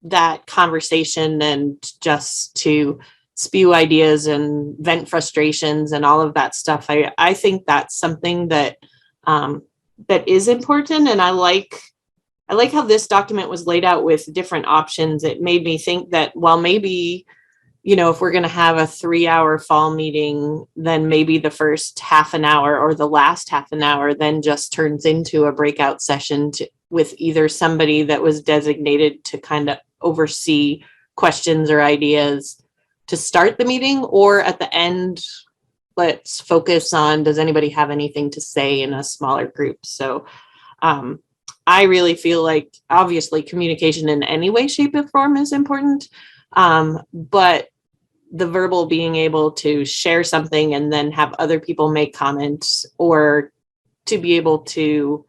I: that conversation and just to spew ideas and vent frustrations and all of that stuff, I think that's something that that is important. And I like how this document was laid out with different options. It made me think that, well, maybe, you know, if we're going to have a 3-hour fall meeting, then maybe the first half an hour or the last half an hour then just turns into a breakout session with either somebody that was designated to kind of oversee questions or ideas to start the meeting, or at the end, let's focus on, does anybody have anything to say in a smaller group? So I really feel like obviously communication in any way, shape, or form is important. But the verbal, being able to share something and then have other people make comments, or to be able to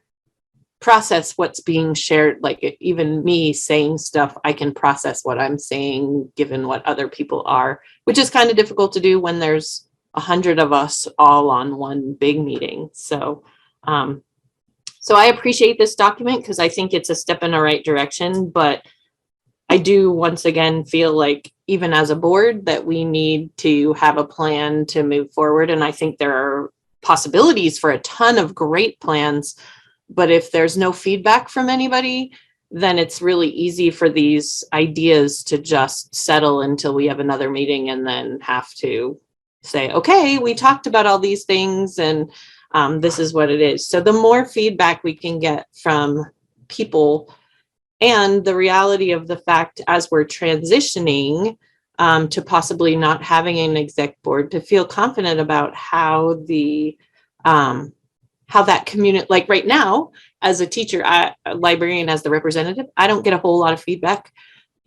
I: process what's being shared, like even me saying stuff, I can process what I'm saying given what other people are, which is kind of difficult to do when there's 100 of us all on one big meeting. So so I appreciate this document because I think it's a step in the right direction, but I do once again feel like even as a board that we need to have a plan to move forward. And I think there are possibilities for a ton of great plans, but if there's no feedback from anybody, then it's really easy for these ideas to just settle until we have another meeting and then have to say, okay, we talked about all these things and this is what it is. So the more feedback we can get from people, and the reality of the fact as we're transitioning to possibly not having an exec board, to feel confident about how the how that community, like right now, as a teacher, a librarian, as the representative, I don't get a whole lot of feedback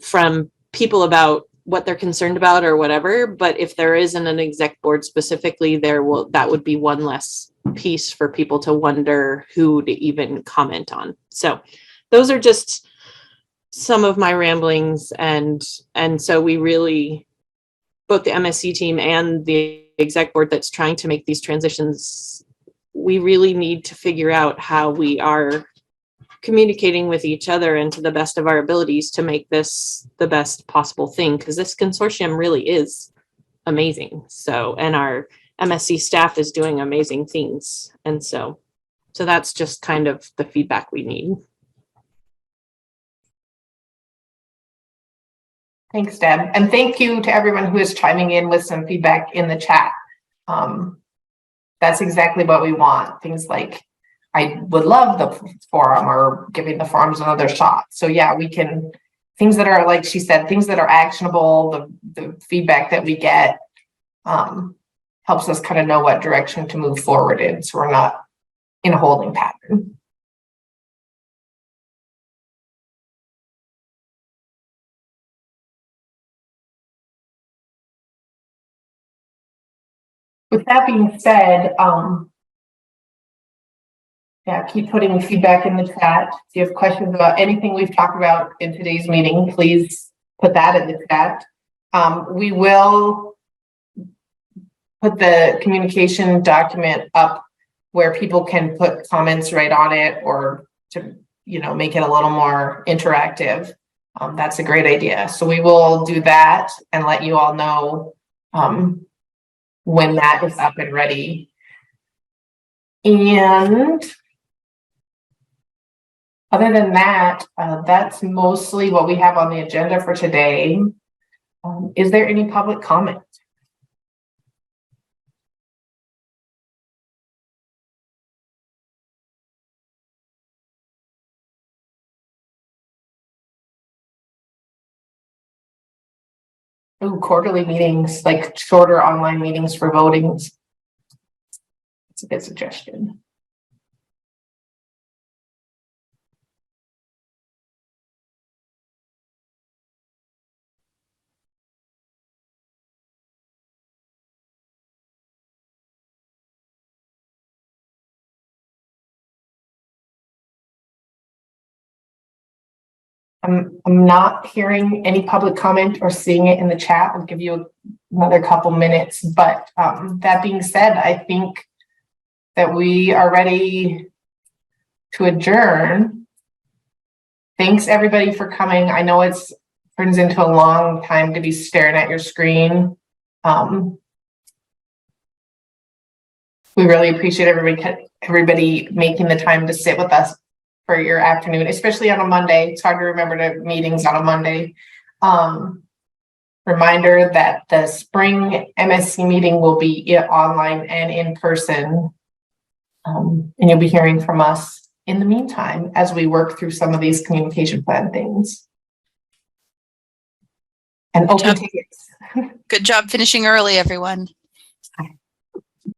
I: from people about what they're concerned about or whatever. But if there isn't an exec board specifically, that would be one less piece for people to wonder who to even comment on. So those are just some of my ramblings, and so we really, both the MSC team and the exec board that's trying to make these transitions, we really need to figure out how we are communicating with each other and to the best of our abilities to make this the best possible thing, because this consortium really is amazing. So, and our MSC staff is doing amazing things, and so that's just kind of the feedback we need.
B: Thanks, Deb. And thank you to everyone who is chiming in with some feedback in the chat. That's exactly what we want. Things like, I would love the forum, or giving the forums another shot. So yeah, we can, things that are, like she said, things that are actionable, the feedback that we get helps us kind of know what direction to move forward in, so we're not in a holding pattern. With that being said, yeah, keep putting feedback in the chat. If you have questions about anything we've talked about in today's meeting, please put that in the chat. We will put the communication document up where people can put comments right on it, or to, you know, make it a little more interactive. That's a great idea. So we will do that and let you all know when that is up and ready. And other than that, that's mostly what we have on the agenda for today. Is there any public comment? Ooh, quarterly meetings, like shorter online meetings for voting. It's a good suggestion. I'm not hearing any public comment or seeing it in the chat. I'll give you another couple minutes, but that being said, I think that we are ready to adjourn. Thanks everybody for coming. I know it's turns into a long time to be staring at your screen. We really appreciate everybody making the time to sit with us for your afternoon, especially on a Monday. It's hard to remember the meetings on a Monday. Reminder that the spring MSC meeting will be online and in person. And you'll be hearing from us in the meantime as we work through some of these communication plan things. And open tickets.
A: Good job finishing early, everyone.